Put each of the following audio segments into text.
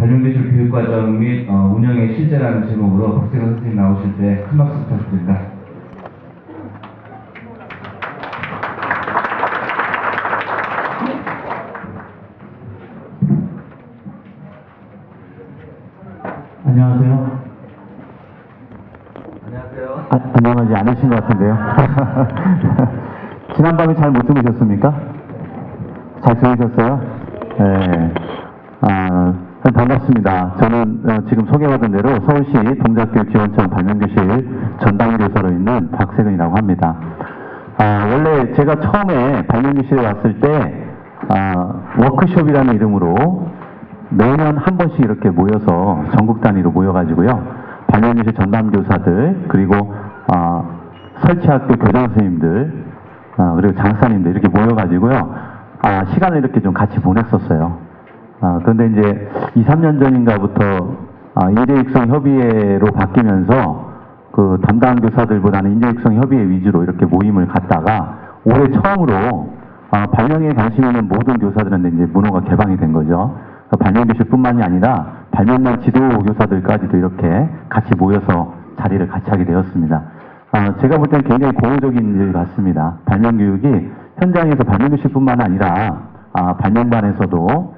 발명기술 교육과정 및 운영의 실제라는 제목으로 박세근 선생님 나오실 때 큰 박수 부탁드립니다. 안녕하세요. 안녕하세요. 안녕하지 않으신 것 같은데요. 지난밤에 잘 못 주무셨습니까? 잘 주무셨어요? 네. 반갑습니다. 저는 지금 소개받은 대로 서울시 동작교육지원청 발명교실 전담교사로 있는 박세근이라고 합니다. 원래 제가 처음에 발명교실에 왔을 때 워크숍이라는 이름으로 매년 한 번씩 이렇게 모여서 전국 단위로 모여가지고요. 발명교실 전담교사들 그리고 설치학교 교장선생님들 그리고 장사님들 이렇게 모여가지고요. 시간을 이렇게 좀 같이 보냈었어요. 그런데 이제 2, 3년 전인가부터 인재육성협의회로 바뀌면서 그 담당 교사들보다는 인재육성협의회 위주로 이렇게 모임을 갖다가 올해 처음으로 발명에 관심 있는 모든 교사들한테 이제 문호가 개방이 된 거죠. 발명교실뿐만이 아니라 발명만 지도교사들까지도 이렇게 같이 모여서 자리를 같이 하게 되었습니다. 제가 볼 때는 굉장히 고무적인 일 같습니다. 발명교육이 현장에서 발명교실뿐만 아니라 발명반에서도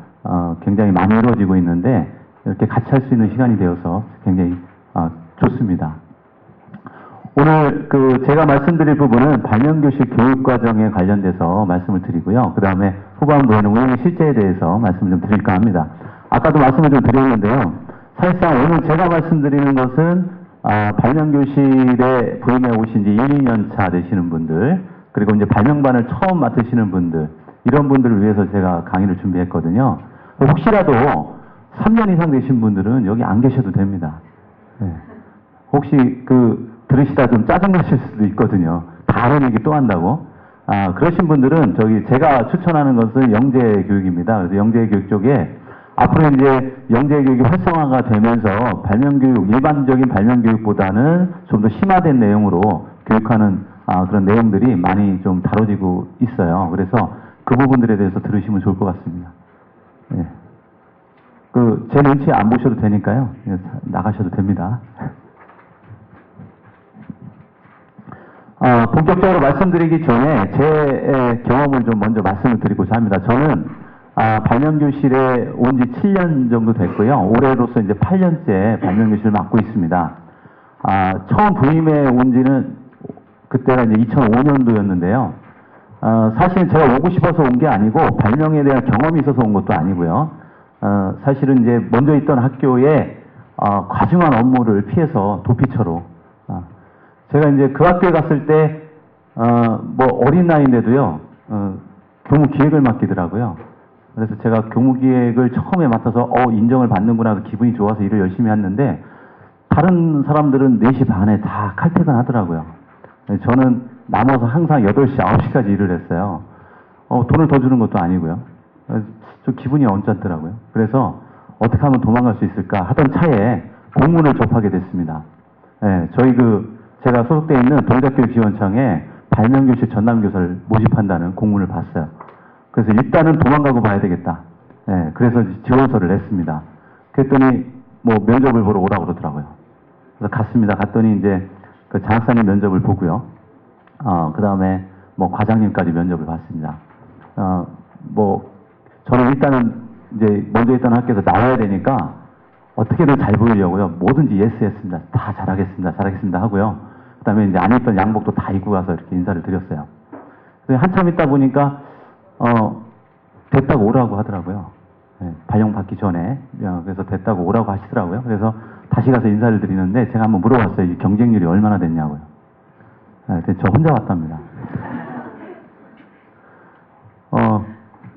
굉장히 많이 이루어지고 있는데 이렇게 같이 할 수 있는 시간이 되어서 굉장히 좋습니다. 오늘 제가 말씀드릴 부분은 발명교실 교육과정에 관련돼서 말씀을 드리고요. 그 다음에 후반부에는 운영의 실제에 대해서 말씀을 좀 드릴까 합니다. 아까도 말씀을 좀 드렸는데요. 사실상 오늘 제가 말씀드리는 것은 발명교실에 부임해 오신 지 1, 2년 차 되시는 분들 그리고 이제 발명반을 처음 맡으시는 분들 이런 분들을 위해서 제가 강의를 준비했거든요. 혹시라도 3년 이상 되신 분들은 여기 안 계셔도 됩니다. 네. 혹시 들으시다 좀 짜증나실 수도 있거든요. 다른 얘기 또 한다고. 그러신 분들은 제가 추천하는 것은 영재교육입니다. 그래서 영재교육 쪽에 앞으로 이제 영재교육이 활성화가 되면서 발명교육, 일반적인 발명교육보다는 좀 더 심화된 내용으로 교육하는 그런 내용들이 많이 좀 다뤄지고 있어요. 그래서 그 부분들에 대해서 들으시면 좋을 것 같습니다. 예. 제 눈치 안 보셔도 되니까요. 나가셔도 됩니다. 본격적으로 말씀드리기 전에 제 경험을 좀 먼저 말씀을 드리고자 합니다. 저는 발명교실에 온 지 7년 정도 됐고요. 올해로서 이제 8년째 발명교실을 맡고 있습니다. 처음 부임해 온 지는 그때가 이제 2005년도였는데요. 사실은 제가 오고 싶어서 온 게 아니고 발명에 대한 경험이 있어서 온 것도 아니고요. 사실은 이제 먼저 있던 학교에 과중한 업무를 피해서 도피처로 제가 이제 그 학교에 갔을 때 어린 나이인데도요 교무 기획을 맡기더라고요. 그래서 제가 교무 기획을 처음에 맡아서 인정을 받는구나 해서 기분이 좋아서 일을 열심히 했는데 다른 사람들은 4시 반에 다 칼퇴근 하더라고요. 저는 남아서 항상 8시, 9시까지 일을 했어요. 돈을 더 주는 것도 아니고요. 좀 기분이 언짢더라고요. 그래서 어떻게 하면 도망갈 수 있을까 하던 차에 공문을 접하게 됐습니다. 네, 제가 소속되어 있는 동작교육지원청에 발명교실 전담교사를 모집한다는 공문을 봤어요. 그래서 일단은 도망가고 봐야 되겠다. 네, 그래서 지원서를 냈습니다. 그랬더니 면접을 보러 오라고 그러더라고요. 그래서 갔습니다. 갔더니 이제 그 장사님 면접을 보고요. 그 다음에 과장님까지 면접을 봤습니다. 저는 일단은 이제 먼저 있던 학교에서 나와야 되니까 어떻게든 잘 보이려고요. 뭐든지 예스 했습니다. 다 잘하겠습니다 하고요. 그 다음에 이제 안에 있던 양복도 다 입고 가서 이렇게 인사를 드렸어요. 한참 있다 보니까, 됐다고 오라고 하더라고요. 네, 발령 받기 전에. 그래서 됐다고 오라고 하시더라고요. 그래서 다시 가서 인사를 드리는데 제가 한번 물어봤어요. 이 경쟁률이 얼마나 됐냐고요. 네, 저 혼자 왔답니다.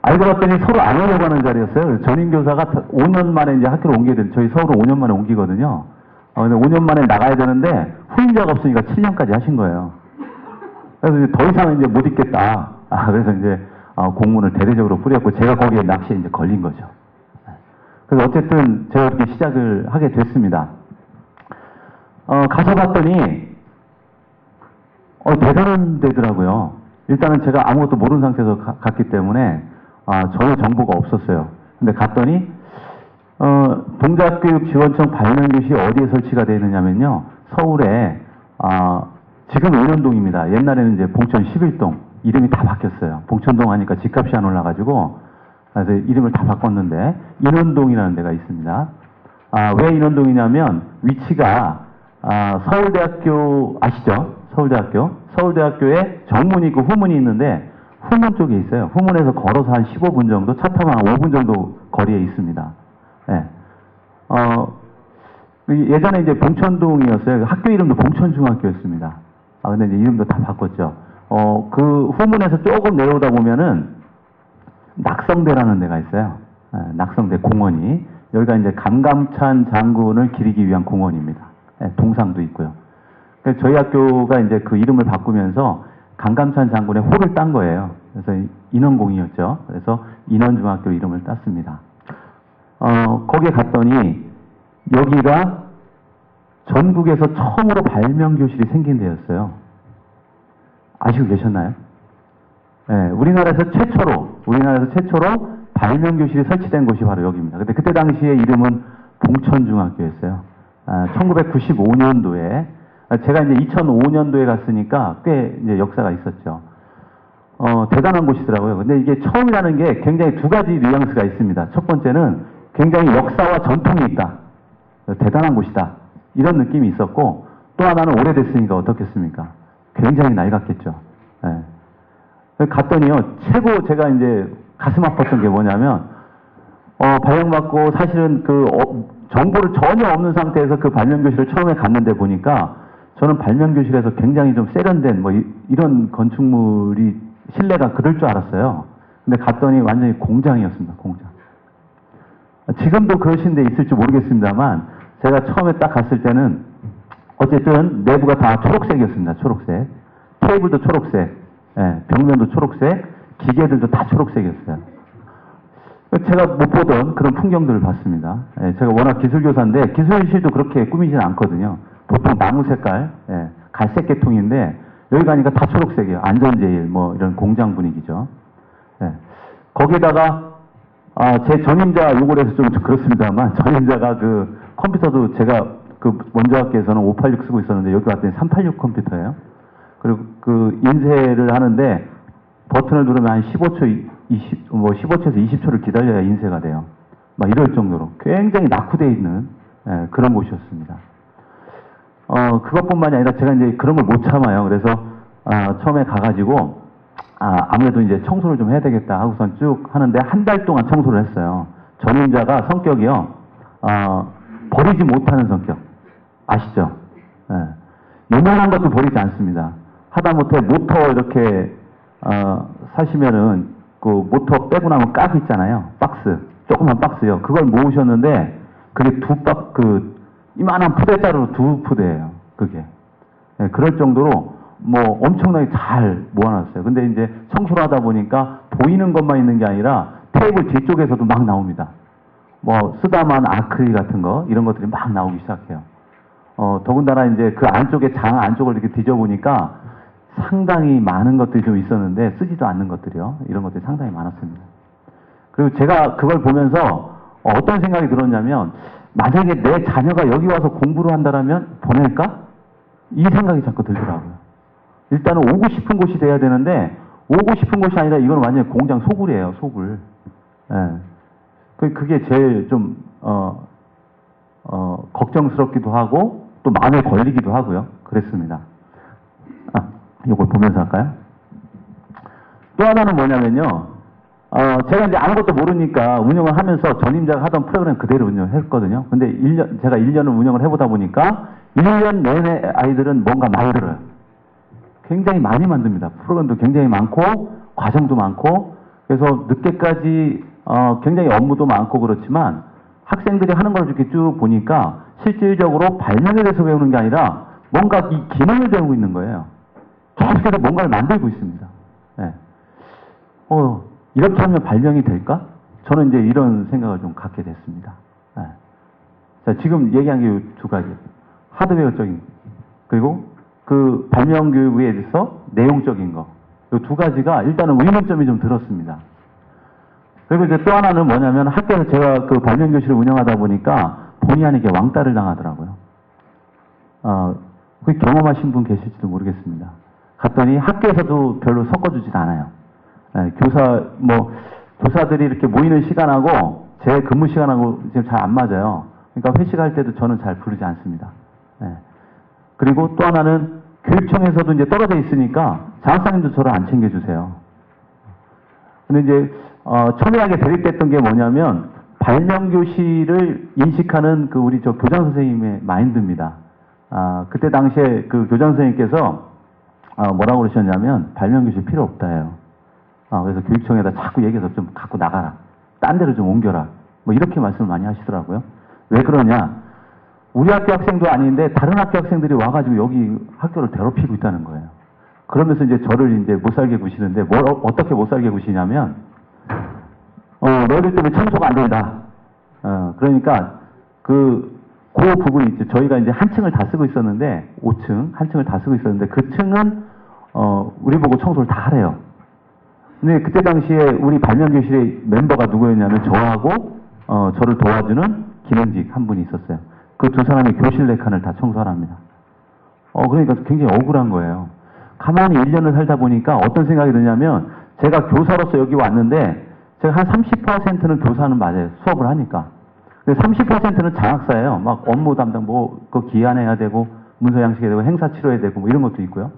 알고 봤더니 서로 안 오려고 하는 자리였어요. 전임교사가 5년 만에 이제 학교를 옮기게 된, 저희 서울은 5년 만에 옮기거든요. 근데 5년 만에 나가야 되는데 후임자가 없으니까 7년까지 하신 거예요. 그래서 이제 더 이상은 이제 못 있겠다. 그래서 이제 공문을 대대적으로 뿌렸고 제가 거기에 낚시에 이제 걸린 거죠. 그래서 어쨌든 제가 이렇게 시작을 하게 됐습니다. 가서 봤더니 대단한 데더라고요. 일단은 제가 아무것도 모르는 상태에서 갔기 때문에 전혀 정보가 없었어요. 근데 갔더니 동작교육지원청 발명교실이 어디에 설치가 되어 있느냐면요. 서울에, 지금 은현동입니다. 옛날에는 이제 봉천 11동. 이름이 다 바뀌었어요. 봉천동 하니까 집값이 안 올라가지고, 그래서 이름을 다 바꿨는데, 인원동이라는 데가 있습니다. 왜 인원동이냐면, 위치가, 서울대학교, 아시죠? 서울대학교. 서울대학교에 정문이 있고 후문이 있는데, 후문 쪽에 있어요. 후문에서 걸어서 한 15분 정도, 차 타면 한 5분 정도 거리에 있습니다. 예. 예전에 이제 봉천동이었어요. 학교 이름도 봉천중학교였습니다. 근데 이제 이름도 다 바꿨죠. 그 후문에서 조금 내려오다 보면은 낙성대라는 데가 있어요. 예, 낙성대 공원이. 여기가 이제 강감찬 장군을 기리기 위한 공원입니다. 예, 동상도 있고요. 그래서 저희 학교가 이제 그 이름을 바꾸면서 강감찬 장군의 호를 딴 거예요. 그래서 인원공이었죠. 그래서 인원중학교 이름을 땄습니다. 거기에 갔더니 여기가 전국에서 처음으로 발명교실이 생긴 데였어요. 아시고 계셨나요? 네, 우리나라에서 최초로 발명교실이 설치된 곳이 바로 여기입니다. 근데 그때 당시에 이름은 봉천중학교였어요. 1995년도에 제가 이제 2005년도에 갔으니까 꽤 이제 역사가 있었죠. 대단한 곳이더라고요. 근데 이게 처음이라는 게 굉장히 두 가지 뉘앙스가 있습니다. 첫 번째는 굉장히 역사와 전통이 있다. 대단한 곳이다. 이런 느낌이 있었고, 또 하나는 오래됐으니까 어떻겠습니까? 굉장히 낡았겠죠. 예. 갔더니요, 최고 제가 이제 가슴 아팠던 게 뭐냐면, 발령받고 사실은 정보를 전혀 없는 상태에서 그 발명교실을 처음에 갔는데 보니까, 저는 발명교실에서 굉장히 좀 세련된 이런 건축물이 실내가 그럴 줄 알았어요. 근데 갔더니 완전히 공장이었습니다. 공장. 지금도 그러신 데 있을지 모르겠습니다만 제가 처음에 딱 갔을 때는 어쨌든 내부가 다 초록색이었습니다. 초록색. 테이블도 초록색, 예, 벽면도 초록색, 기계들도 다 초록색이었어요. 제가 못 보던 그런 풍경들을 봤습니다. 예, 제가 워낙 기술교사인데 기술실도 그렇게 꾸미지는 않거든요. 보통 나무 색깔, 예, 갈색 계통인데 여기 가니까 다 초록색이에요. 안전제일 뭐 이런 공장 분위기죠. 예. 거기다가 제 전임자 욕을 해서 좀 그렇습니다만 전임자가 그 컴퓨터도 제가 그 원조 학교에서는 586 쓰고 있었는데 여기 왔더니 386 컴퓨터예요. 그리고 그 인쇄를 하는데 버튼을 누르면 한 15초, 15초에서 20초를 기다려야 인쇄가 돼요. 막 이럴 정도로 굉장히 낙후되어 있는 그런 곳이었습니다. 그것뿐만이 아니라 제가 이제 그런 걸 못 참아요. 그래서 처음에 가가지고 아무래도 이제 청소를 좀 해야 되겠다 하고선 쭉 하는데 한 달 동안 청소를 했어요. 전임자가 성격이요, 버리지 못하는 성격. 아시죠? 예. 요만한 것도 버리지 않습니다. 하다못해 모터 이렇게, 사시면은 그 모터 빼고 나면 깍 있잖아요. 박스. 조그만 박스요. 그걸 모으셨는데 그게 이만한 푸대자루로 2푸대예요. 그게. 예, 그럴 정도로 뭐 엄청나게 잘 모아놨어요. 근데 이제 청소를 하다 보니까 보이는 것만 있는 게 아니라 테이블 뒤쪽에서도 막 나옵니다. 뭐 쓰다만 아크릴 같은 거 이런 것들이 막 나오기 시작해요. 더군다나 이제 그 안쪽에 장 안쪽을 이렇게 뒤져보니까 상당히 많은 것들이 좀 있었는데 쓰지도 않는 것들이요. 이런 것들이 상당히 많았습니다. 그리고 제가 그걸 보면서 어떤 생각이 들었냐면 만약에 내 자녀가 여기 와서 공부를 한다면 보낼까? 이 생각이 자꾸 들더라고요. 일단은 오고 싶은 곳이 돼야 되는데 오고 싶은 곳이 아니라 이건 완전히 공장 소굴이에요. 소굴. 예. 그게 제일 좀 걱정스럽기도 하고 또 마음에 걸리기도 하고요. 그랬습니다. 이걸 보면서 할까요? 또 하나는 뭐냐면요. 제가 이제 아무것도 모르니까 운영을 하면서 전임자가 하던 프로그램 그대로 운영했거든요. 근데 제가 1년을 운영을 해보다 보니까 1년 내내 아이들은 뭔가 만들어요. 굉장히 많이 만듭니다. 프로그램도 굉장히 많고, 과정도 많고, 그래서 늦게까지, 굉장히 업무도 많고 그렇지만, 학생들이 하는 걸 이렇게 쭉 보니까, 실질적으로 발명에 대해서 배우는 게 아니라, 뭔가 이 기능을 배우고 있는 거예요. 계속해서 뭔가를 만들고 있습니다. 네. 이렇게 하면 발명이 될까? 저는 이제 이런 생각을 좀 갖게 됐습니다. 네. 자, 지금 얘기한 게 두 가지. 하드웨어적인, 그리고 그 발명 교육에 대해서 내용적인 거. 이 두 가지가 일단은 의문점이 좀 들었습니다. 그리고 이제 또 하나는 뭐냐면 학교에서 제가 그 발명교실을 운영하다 보니까 본의 아니게 왕따를 당하더라고요. 그 경험하신 분 계실지도 모르겠습니다. 갔더니 학교에서도 별로 섞어주진 않아요. 예, 교사들이 이렇게 모이는 시간하고 제 근무 시간하고 지금 잘 안 맞아요. 그러니까 회식할 때도 저는 잘 부르지 않습니다. 예. 그리고 또 하나는 교육청에서도 이제 떨어져 있으니까 장학사님도 저를 안 챙겨주세요. 근데 이제 첨예하게 대립됐던 게 뭐냐면 발명교실을 인식하는 그 우리 저 교장 선생님의 마인드입니다. 그때 당시에 그 교장 선생님께서 뭐라고 그러셨냐면 발명교실 필요 없다예요. 그래서 교육청에다 자꾸 얘기해서 좀 갖고 나가라. 딴 데로 좀 옮겨라. 뭐 이렇게 말씀을 많이 하시더라고요. 왜 그러냐? 우리 학교 학생도 아닌데 다른 학교 학생들이 와가지고 여기 학교를 괴롭히고 있다는 거예요. 그러면서 이제 저를 이제 못 살게 구시는데 어떻게 못 살게 구시냐면 너희들 때문에 청소가 안 된다. 그러니까 그 부분이 있죠. 저희가 이제 한 층을 다 쓰고 있었는데 5층 한 층을 다 쓰고 있었는데 그 층은 우리 보고 청소를 다 하래요. 근데 그때 당시에 우리 발명교실의 멤버가 누구였냐면 저하고 저를 도와주는 기능직 한 분이 있었어요. 그 두 사람이 교실 4칸을 다 청소하랍니다. 그러니까 굉장히 억울한 거예요. 가만히 1년을 살다 보니까 어떤 생각이 드냐면 제가 교사로서 여기 왔는데 제가 한 30%는 교사는 맞아요. 수업을 하니까. 근데 30%는 장학사예요. 막 업무 담당 그 기한해야 되고 문서 양식해야 되고 행사 치러야 되고 뭐 이런 것도 있고요.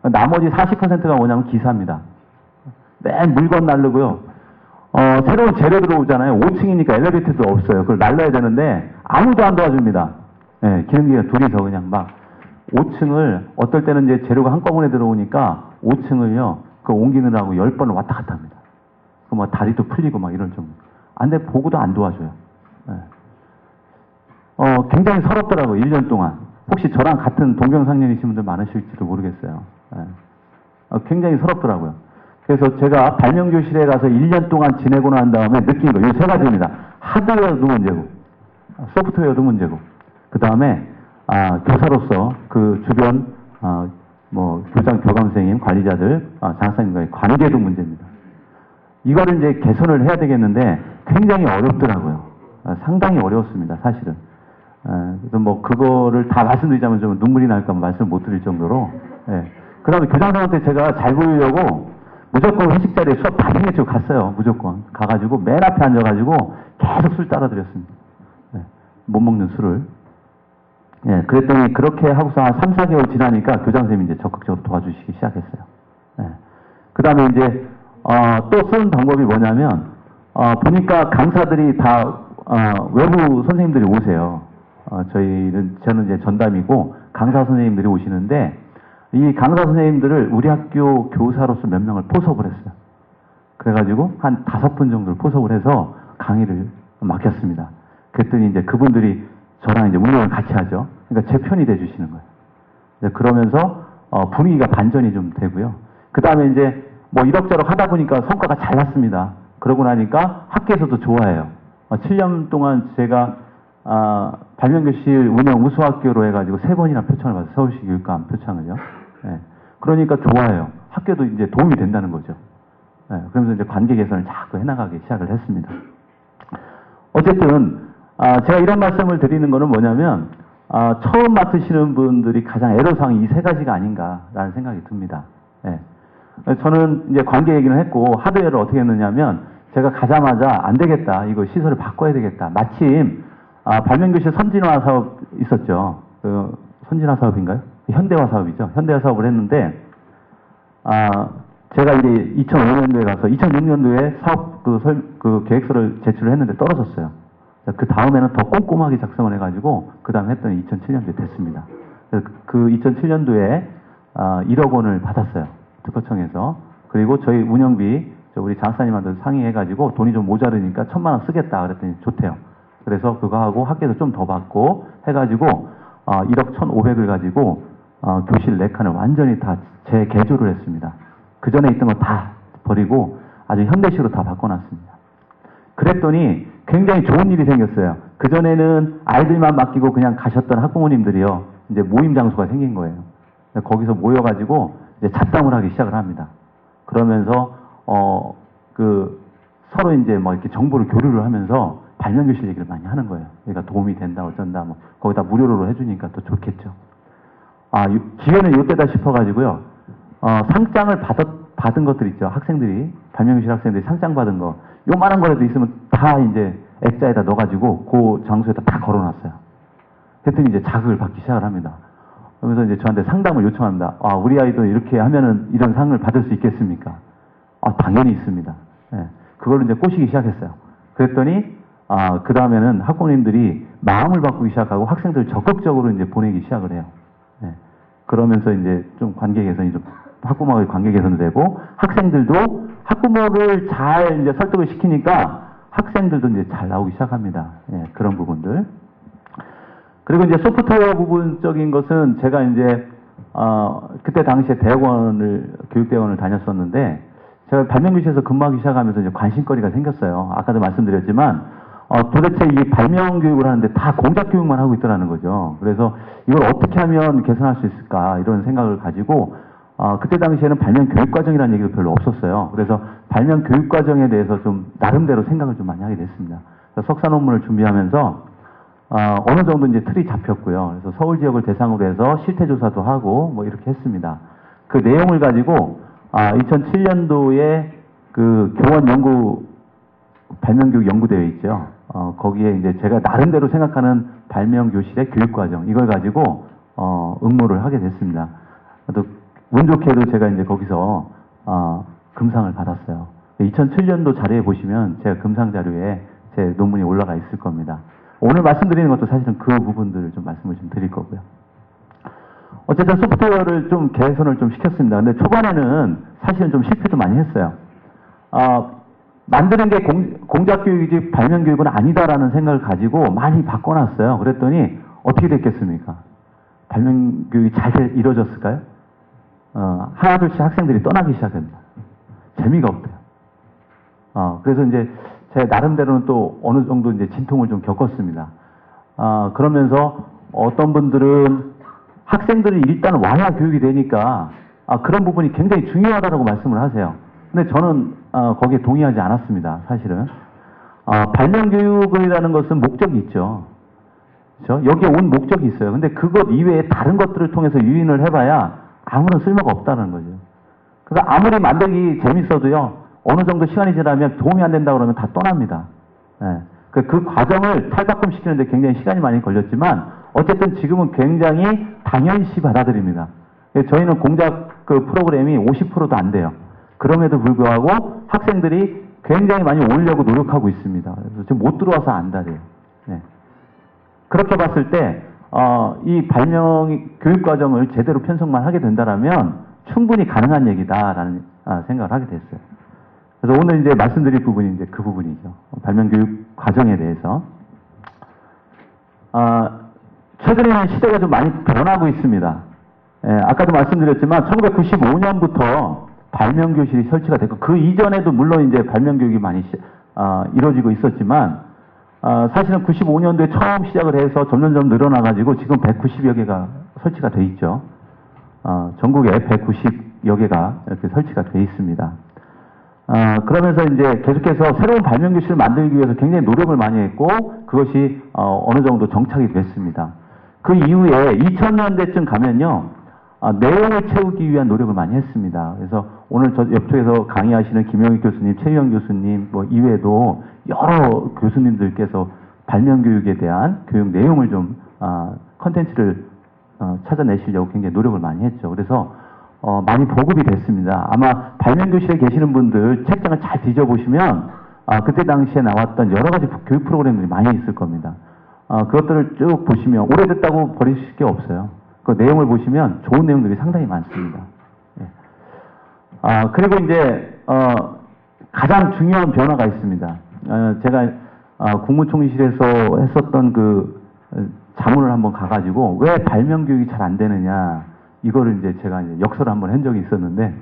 나머지 40%가 뭐냐면 기사입니다. 맨 물건 날르고요. 새로운 재료 들어오잖아요. 5층이니까 엘리베이터도 없어요. 그걸 날라야 되는데 아무도 안 도와줍니다. 예, 기능기가 둘이서 그냥 막 5층을 어떨 때는 이제 재료가 한꺼번에 들어오니까 5층을요. 그 옮기느라고 10번을 왔다 갔다 합니다. 그 뭐 다리도 풀리고 막 이런 좀. 근데 보고도 안 도와줘요. 예. 굉장히 서럽더라고요. 1년 동안. 혹시 저랑 같은 동병상련이신 분들 많으실지도 모르겠어요. 예. 굉장히 서럽더라고요. 그래서 제가 발명교실에 가서 1년 동안 지내고 난 다음에 느낀 거, 이 3가지입니다. 하드웨어도 문제고, 소프트웨어도 문제고, 그 다음에, 교사로서 그 주변, 교감선생님, 관리자들, 장학사님과의 관계도 문제입니다. 이거를 이제 개선을 해야 되겠는데 굉장히 어렵더라고요. 상당히 어려웠습니다, 사실은. 그래서 그거를 다 말씀드리자면 좀 눈물이 날까 말씀을 못 드릴 정도로, 예. 그 다음에 교장선생님한테 제가 잘 보이려고 무조건 회식 자리에 수업 다 챙겨주고 갔어요. 무조건. 가가지고 맨 앞에 앉아가지고 계속 술 따라 드렸습니다. 예. 못 먹는 술을. 예. 그랬더니 그렇게 하고서 한 3, 4개월 지나니까 교장선생님이 이제 적극적으로 도와주시기 시작했어요. 예. 그 다음에 이제, 또 쓰는 방법이 뭐냐면, 보니까 강사들이 다, 외부 선생님들이 오세요. 저는 이제 전담이고, 강사 선생님들이 오시는데, 이 강사 선생님들을 우리 학교 교사로서 몇 명을 포섭을 했어요. 그래가지고 한 5분 정도를 포섭을 해서 강의를 맡겼습니다. 그랬더니 이제 그분들이 저랑 이제 운영을 같이 하죠. 그러니까 제 편이 돼주시는 거예요. 그러면서 분위기가 반전이 좀 되고요. 그 다음에 이제 이럭저럭 하다 보니까 성과가 잘 났습니다. 그러고 나니까 학교에서도 좋아해요. 7년 동안 제가 발명교실 운영 우수학교로 해가지고 3번이나 표창을 받아서 서울시 교육감 표창을요. 예. 그러니까 좋아해요. 학교도 이제 도움이 된다는 거죠. 예. 그러면서 이제 관계 개선을 자꾸 해나가기 시작을 했습니다. 어쨌든 제가 이런 말씀을 드리는 거는 뭐냐면 처음 맡으시는 분들이 가장 애로사항이 이 3가지가 아닌가라는 생각이 듭니다. 예. 저는 이제 관계 얘기는 했고 하드웨어를 어떻게 했느냐면 제가 가자마자 안 되겠다. 이거 시설을 바꿔야 되겠다. 마침 발명교실 선진화 사업 있었죠. 그 선진화 사업인가요? 현대화 사업이죠. 현대화 사업을 했는데 제가 이제 2005년도에 가서 2006년도에 사업 그 계획서를 제출을 했는데 떨어졌어요. 그 다음에는 더 꼼꼼하게 작성을 해가지고 그 다음에 했더니 2007년도에 됐습니다. 그 2007년도에 1억 원을 받았어요. 특허청에서. 그리고 저희 운영비 우리 장학사님한테 상의해가지고 돈이 좀 모자르니까 1,000만 원 쓰겠다 그랬더니 좋대요. 그래서 그거 하고 학교에서 좀 더 받고 해가지고 1억 1,500을 가지고 교실 4칸을 완전히 다 재개조를 했습니다. 그 전에 있던 거 다 버리고 아주 현대식으로 다 바꿔놨습니다. 그랬더니 굉장히 좋은 일이 생겼어요. 그 전에는 아이들만 맡기고 그냥 가셨던 학부모님들이요. 이제 모임 장소가 생긴 거예요. 거기서 모여가지고 이제 잡담을 하기 시작을 합니다. 그러면서 그 서로 이제 뭐 이렇게 정보를 교류를 하면서 발명교실 얘기를 많이 하는 거예요. 그러니까 도움이 된다, 어쩐다, 뭐, 거기다 무료로 해주니까 또 좋겠죠. 기회는 이때다 싶어가지고요. 상장을 받은 것들 있죠. 학생들이, 발명교실 학생들이 상장 받은 거. 요만한 거라도 있으면 다 이제 액자에다 넣어가지고 그 장소에다 다 걸어놨어요. 그랬더니 이제 자극을 받기 시작을 합니다. 그러면서 이제 저한테 상담을 요청합니다. 우리 아이도 이렇게 하면은 이런 상을 받을 수 있겠습니까? 당연히 있습니다. 예. 그걸로 이제 꼬시기 시작했어요. 그랬더니, 그 다음에는 학부모님들이 마음을 바꾸기 시작하고 학생들을 적극적으로 이제 보내기 시작을 해요. 예. 그러면서 이제 좀 관계 개선이 좀, 학부모의 관계 개선도 되고, 학생들도 학부모를 잘 이제 설득을 시키니까 학생들도 이제 잘 나오기 시작합니다. 예. 그런 부분들. 그리고 이제 소프트웨어 부분적인 것은 제가 이제, 그때 당시에 교육대학원을 다녔었는데, 제가 발명교실에서 근무하기 시작하면서 이제 관심거리가 생겼어요. 아까도 말씀드렸지만, 도대체 이 발명교육을 하는데 다 공작교육만 하고 있더라는 거죠. 그래서 이걸 어떻게 하면 개선할 수 있을까, 이런 생각을 가지고, 그때 당시에는 발명교육과정이라는 얘기도 별로 없었어요. 그래서 발명교육과정에 대해서 좀, 나름대로 생각을 좀 많이 하게 됐습니다. 석사 논문을 준비하면서, 어느 정도 이제 틀이 잡혔고요. 그래서 서울 지역을 대상으로 해서 실태조사도 하고 뭐 이렇게 했습니다. 그 내용을 가지고 2007년도에 그 교원 연구 발명교육 연구대회 있죠. 거기에 이제 제가 나름대로 생각하는 발명교실의 교육과정 이걸 가지고 응모를 하게 됐습니다. 또 운 좋게도 제가 이제 거기서 금상을 받았어요. 2007년도 자료에 보시면 제가 금상 자료에 제 논문이 올라가 있을 겁니다. 오늘 말씀드리는 것도 사실은 그 부분들을 좀 말씀을 좀 드릴 거고요. 어쨌든 소프트웨어를 좀 개선을 좀 시켰습니다. 근데 초반에는 사실은 좀 실패도 많이 했어요. 만드는 게 공작교육이지 발명교육은 아니다라는 생각을 가지고 많이 바꿔놨어요. 그랬더니 어떻게 됐겠습니까? 발명교육이 잘 이루어졌을까요? 하나둘씩 학생들이 떠나기 시작합니다. 재미가 없대요. 그래서 이제 제 나름대로는 또 어느 정도 이제 진통을 좀 겪었습니다. 그러면서 어떤 분들은 학생들이 일단 와야 교육이 되니까 그런 부분이 굉장히 중요하다고 말씀을 하세요. 근데 저는 거기에 동의하지 않았습니다. 사실은. 발명교육이라는 것은 목적이 있죠. 그렇죠? 여기에 온 목적이 있어요. 근데 그것 이외에 다른 것들을 통해서 유인을 해봐야 아무런 쓸모가 없다는 거죠. 그러니까 아무리 만들기 재밌어도요. 어느 정도 시간이 지나면 도움이 안 된다 그러면 다 떠납니다. 예. 그 과정을 탈바꿈시키는데 굉장히 시간이 많이 걸렸지만 어쨌든 지금은 굉장히 당연시 받아들입니다. 저희는 공작 그 프로그램이 50%도 안 돼요. 그럼에도 불구하고 학생들이 굉장히 많이 오려고 노력하고 있습니다. 그래서 지금 못 들어와서 안달이에요. 예. 그렇게 봤을 때 이 발명 교육 과정을 제대로 편성만 하게 된다라면 충분히 가능한 얘기다라는 생각을 하게 됐어요. 그래서 오늘 이제 말씀드릴 부분이 이제 그 부분이죠. 발명교육 과정에 대해서. 최근에는 시대가 좀 많이 변하고 있습니다. 아까도 말씀드렸지만 1995년부터 발명교실이 설치가 됐고 그 이전에도 물론 이제 발명교육이 많이 이루어지고 있었지만 사실은 95년도에 처음 시작을 해서 점점 늘어나가지고 지금 190여 개가 설치가 돼 있죠. 전국에 190여 개가 이렇게 설치가 돼 있습니다. 그러면서 이제 계속해서 새로운 발명교실을 만들기 위해서 굉장히 노력을 많이 했고 그것이 어느 정도 정착이 됐습니다. 그 이후에 2000년대쯤 가면요 내용을 채우기 위한 노력을 많이 했습니다. 그래서 오늘 저 옆쪽에서 강의하시는 김영익 교수님, 최유영 교수님 뭐 이외에도 여러 교수님들께서 발명교육에 대한 교육 내용을 좀 컨텐츠를 찾아내시려고 굉장히 노력을 많이 했죠. 그래서 많이 보급이 됐습니다. 아마 발명교실에 계시는 분들 책장을 잘 뒤져보시면 그때 당시에 나왔던 여러 가지 교육 프로그램들이 많이 있을 겁니다. 그것들을 쭉 보시면 오래됐다고 버리실 게 없어요. 그 내용을 보시면 좋은 내용들이 상당히 많습니다. 예. 그리고 이제 가장 중요한 변화가 있습니다. 제가 국무총리실에서 했었던 그 자문을 한번 가가지고 왜 발명교육이 잘 안 되느냐 이거를 이제 제가 이제 역설을 한번 한 적이 있었는데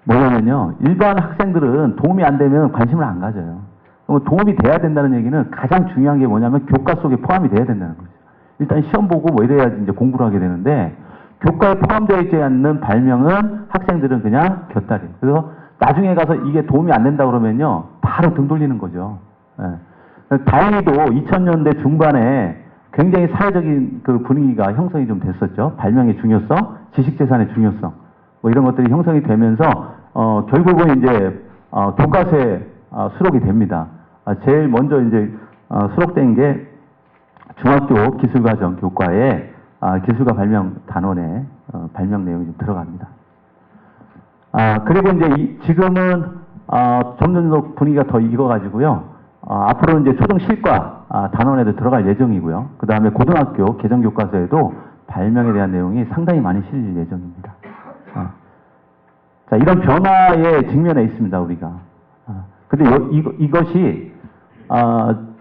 뭐냐면요 일반 학생들은 도움이 안 되면 관심을 안 가져요. 그럼 도움이 돼야 된다는 얘기는 가장 중요한 게 뭐냐면 교과 속에 포함이 돼야 된다는 거죠. 일단 시험 보고 뭐 이래야지 이제 공부를 하게 되는데 교과에 포함되어 있지 않는 발명은 학생들은 그냥 곁다리. 그래서 나중에 가서 이게 도움이 안 된다 그러면요 바로 등 돌리는 거죠. 예. 다행히도 2000년대 중반에 굉장히 사회적인 그 분위기가 형성이 좀 됐었죠. 발명의 중요성, 지식재산의 중요성, 뭐 이런 것들이 형성이 되면서, 결국은 이제, 교과서에 수록이 됩니다. 제일 먼저 이제, 수록된 게 중학교 기술과정 교과에 기술과 발명 단원에 발명 내용이 좀 들어갑니다. 그리고 이제 지금은 점점 더 분위기가 더 익어가지고요. 앞으로 이제 초등 실과 단원에도 들어갈 예정이고요. 그 다음에 고등학교 개정 교과서에도 발명에 대한 내용이 상당히 많이 실릴 예정입니다. 자, 이런 변화에 직면해 있습니다, 우리가. 근데 이것이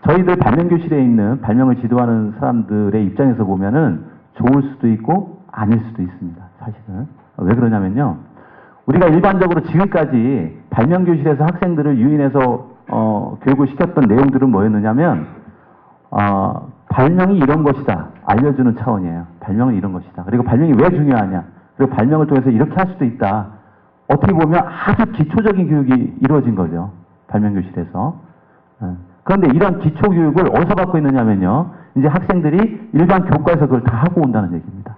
저희들 발명교실에 있는 발명을 지도하는 사람들의 입장에서 보면은 좋을 수도 있고 아닐 수도 있습니다, 사실은. 왜 그러냐면요. 우리가 일반적으로 지금까지 발명교실에서 학생들을 유인해서 교육을 시켰던 내용들은 뭐였느냐면 발명이 이런 것이다 알려주는 차원이에요. 발명은 이런 것이다. 그리고 발명이 왜 중요하냐. 그리고 발명을 통해서 이렇게 할 수도 있다. 어떻게 보면 아주 기초적인 교육이 이루어진 거죠. 발명교실에서. 그런데 이런 기초교육을 어디서 받고 있느냐면요. 이제 학생들이 일반 교과에서 그걸 다 하고 온다는 얘기입니다.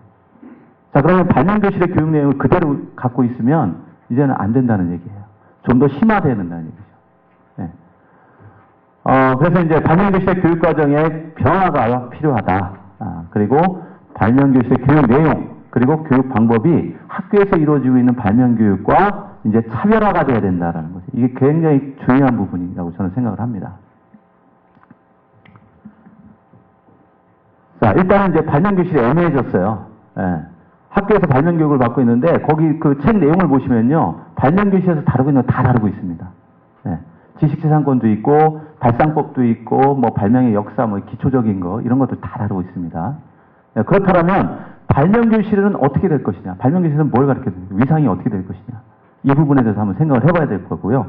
자, 그러면 발명교실의 교육 내용을 그대로 갖고 있으면 이제는 안 된다는 얘기예요. 좀 더 심화돼야 된다는 얘기죠. 네. 그래서 이제 발명교실의 교육 과정에 변화가 필요하다. 그리고 발명교실의 교육 내용, 그리고 교육 방법이 학교에서 이루어지고 있는 발명교육과 이제 차별화가 돼야 된다는 거죠. 이게 굉장히 중요한 부분이라고 저는 생각을 합니다. 자, 일단은 이제 발명교실이 애매해졌어요. 예. 학교에서 발명교육을 받고 있는데, 거기 그 책 내용을 보시면요. 발명교실에서 다루고 있는 거 다 다루고 있습니다. 예. 지식재산권도 있고, 발상법도 있고, 뭐 발명의 역사, 뭐 기초적인 거, 이런 것들 다 다루고 있습니다. 예. 그렇다면, 발명교실은 어떻게 될 것이냐? 발명교실은 뭘 가르쳐 줍니까? 위상이 어떻게 될 것이냐? 이 부분에 대해서 한번 생각을 해봐야 될 거고요.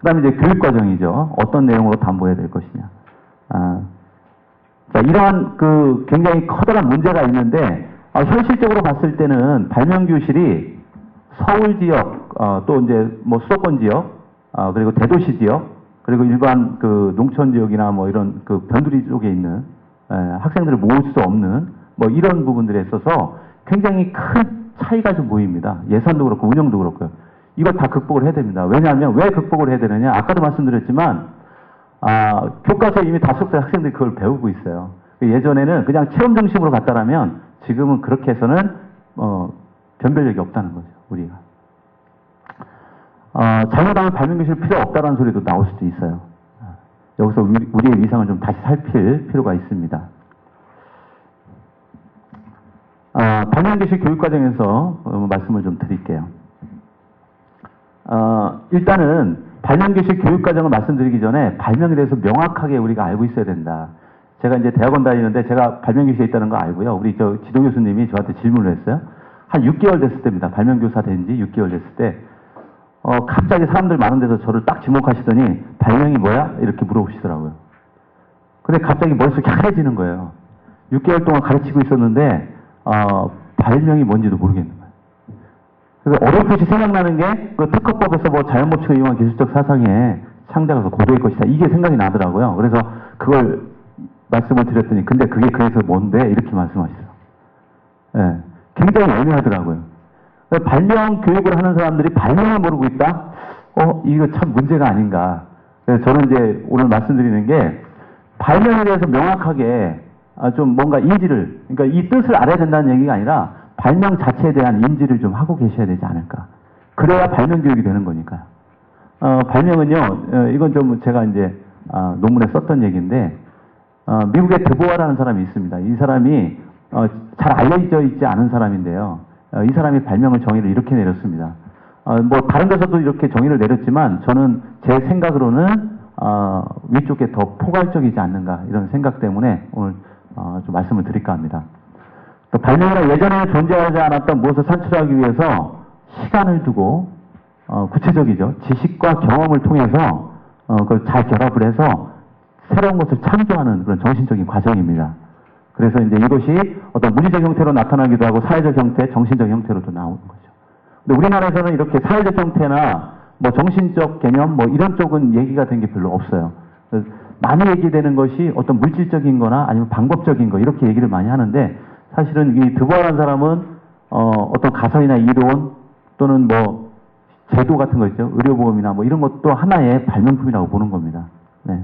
그 다음에 이제 교육과정이죠. 어떤 내용으로 담보해야 될 것이냐. 자, 이러한 그 굉장히 커다란 문제가 있는데, 현실적으로 봤을 때는 발명교실이 서울 지역, 또 이제 뭐 수도권 지역, 그리고 대도시 지역, 그리고 일반 그 농촌 지역이나 뭐 이런 그 변두리 쪽에 있는 학생들을 모을 수 없는 뭐 이런 부분들에 있어서 굉장히 큰 차이가 좀 보입니다. 예산도 그렇고 운영도 그렇고요. 이거 다 극복을 해야 됩니다. 왜냐하면 왜 극복을 해야 되느냐? 아까도 말씀드렸지만 교과서에 이미 다수의 학생들이 그걸 배우고 있어요. 예전에는 그냥 체험 중심으로 갔다라면 지금은 그렇게 해서는 변별력이 없다는 거죠, 우리가. 잘못하면 발명교실 필요 없다는 소리도 나올 수도 있어요. 여기서 우리의 위상을 좀 다시 살필 필요가 있습니다. 발명교실 교육과정에서 말씀을 좀 드릴게요. 일단은 발명교실 교육과정을 말씀드리기 전에 발명에 대해서 명확하게 우리가 알고 있어야 된다. 제가 이제 대학원 다니는데 제가 발명교실에 있다는 거 알고요. 우리 저 지도 교수님이 저한테 질문을 했어요. 한 6개월 됐을 때입니다. 발명교사 된 지 6개월 됐을 때. 갑자기 사람들 많은 데서 저를 딱 지목하시더니 발명이 뭐야? 이렇게 물어보시더라고요. 근데 갑자기 머릿속이 하얘지는 거예요. 6개월 동안 가르치고 있었는데 발명이 뭔지도 모르겠는 거예요. 그래서 어렴풋이 생각나는 게 그 특허법에서 뭐 자연법칙을 이용한 기술적 사상의 창작에서 고도의 것이다. 이게 생각이 나더라고요. 그래서 그걸 말씀을 드렸더니 근데 그게 그래서 뭔데? 이렇게 말씀하시더라고요. 예, 굉장히 애매하더라고요. 발명 교육을 하는 사람들이 발명을 모르고 있다? 이거 참 문제가 아닌가. 그래서 저는 이제 오늘 말씀드리는 게 발명에 대해서 명확하게 좀 뭔가 인지를, 그러니까 이 뜻을 알아야 된다는 얘기가 아니라 발명 자체에 대한 인지를 좀 하고 계셔야 되지 않을까. 그래야 발명 교육이 되는 거니까요. 발명은요, 이건 좀 제가 이제 논문에 썼던 얘기인데, 미국의 드보아라는 사람이 있습니다. 이 사람이 잘 알려져 있지 않은 사람인데요. 이 사람이 발명을 정의를 이렇게 내렸습니다. 뭐 다른 데서도 이렇게 정의를 내렸지만 저는 제 생각으로는 위쪽에 더 포괄적이지 않는가 이런 생각 때문에 오늘 좀 말씀을 드릴까 합니다. 발명은 예전에는 존재하지 않았던 무엇을 산출하기 위해서 시간을 두고 구체적이죠. 지식과 경험을 통해서 그걸 잘 결합을 해서 새로운 것을 창조하는 그런 정신적인 과정입니다. 그래서 이제 이것이 어떤 물리적 형태로 나타나기도 하고 사회적 형태, 정신적 형태로도 나오는 거죠. 근데 우리나라에서는 이렇게 사회적 형태나 뭐 정신적 개념 뭐 이런 쪽은 얘기가 된 게 별로 없어요. 그래서 많이 얘기되는 것이 어떤 물질적인 거나 아니면 방법적인 거 이렇게 얘기를 많이 하는데 사실은 이 드보아라는 사람은 어떤 가설이나 이론 또는 뭐 제도 같은 거 있죠. 의료보험이나 뭐 이런 것도 하나의 발명품이라고 보는 겁니다. 네.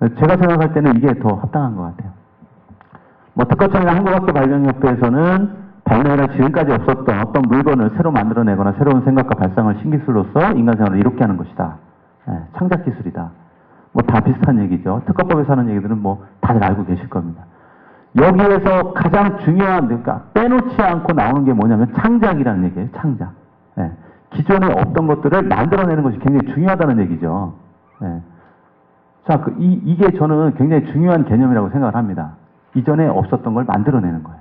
제가 생각할 때는 이게 더 합당한 것 같아요. 뭐 특허청이나 한국학교 발명협회에서는 발명이나 지금까지 없었던 어떤 물건을 새로 만들어내거나 새로운 생각과 발상을 신기술로서 인간 생활을 이롭게 하는 것이다. 네, 창작 기술이다. 뭐 다 비슷한 얘기죠. 특허법에서 하는 얘기들은 뭐 다들 알고 계실 겁니다. 여기에서 가장 중요한, 그러니까 빼놓지 않고 나오는 게 뭐냐면 창작이라는 얘기예요. 창작. 네. 기존에 없던 것들을 만들어내는 것이 굉장히 중요하다는 얘기죠. 네. 자, 이게 저는 굉장히 중요한 개념이라고 생각을 합니다. 이전에 없었던 걸 만들어내는 거예요.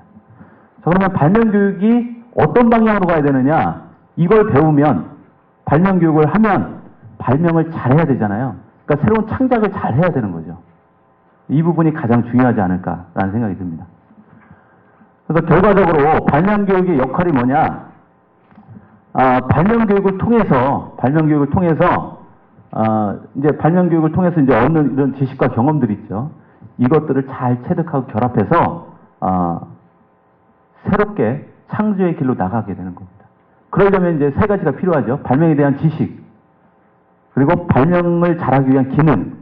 자, 그러면 발명교육이 어떤 방향으로 가야 되느냐? 이걸 배우면, 발명교육을 하면 발명을 잘해야 되잖아요. 그러니까 새로운 창작을 잘해야 되는 거죠. 이 부분이 가장 중요하지 않을까라는 생각이 듭니다. 그래서 결과적으로 발명교육의 역할이 뭐냐? 발명교육을 통해서 이제 발명교육을 통해서 이제 얻는 이런 지식과 경험들 있죠. 이것들을 잘 체득하고 결합해서 새롭게 창조의 길로 나가게 되는 겁니다. 그러려면 이제 세 가지가 필요하죠. 발명에 대한 지식, 그리고 발명을 잘하기 위한 기능,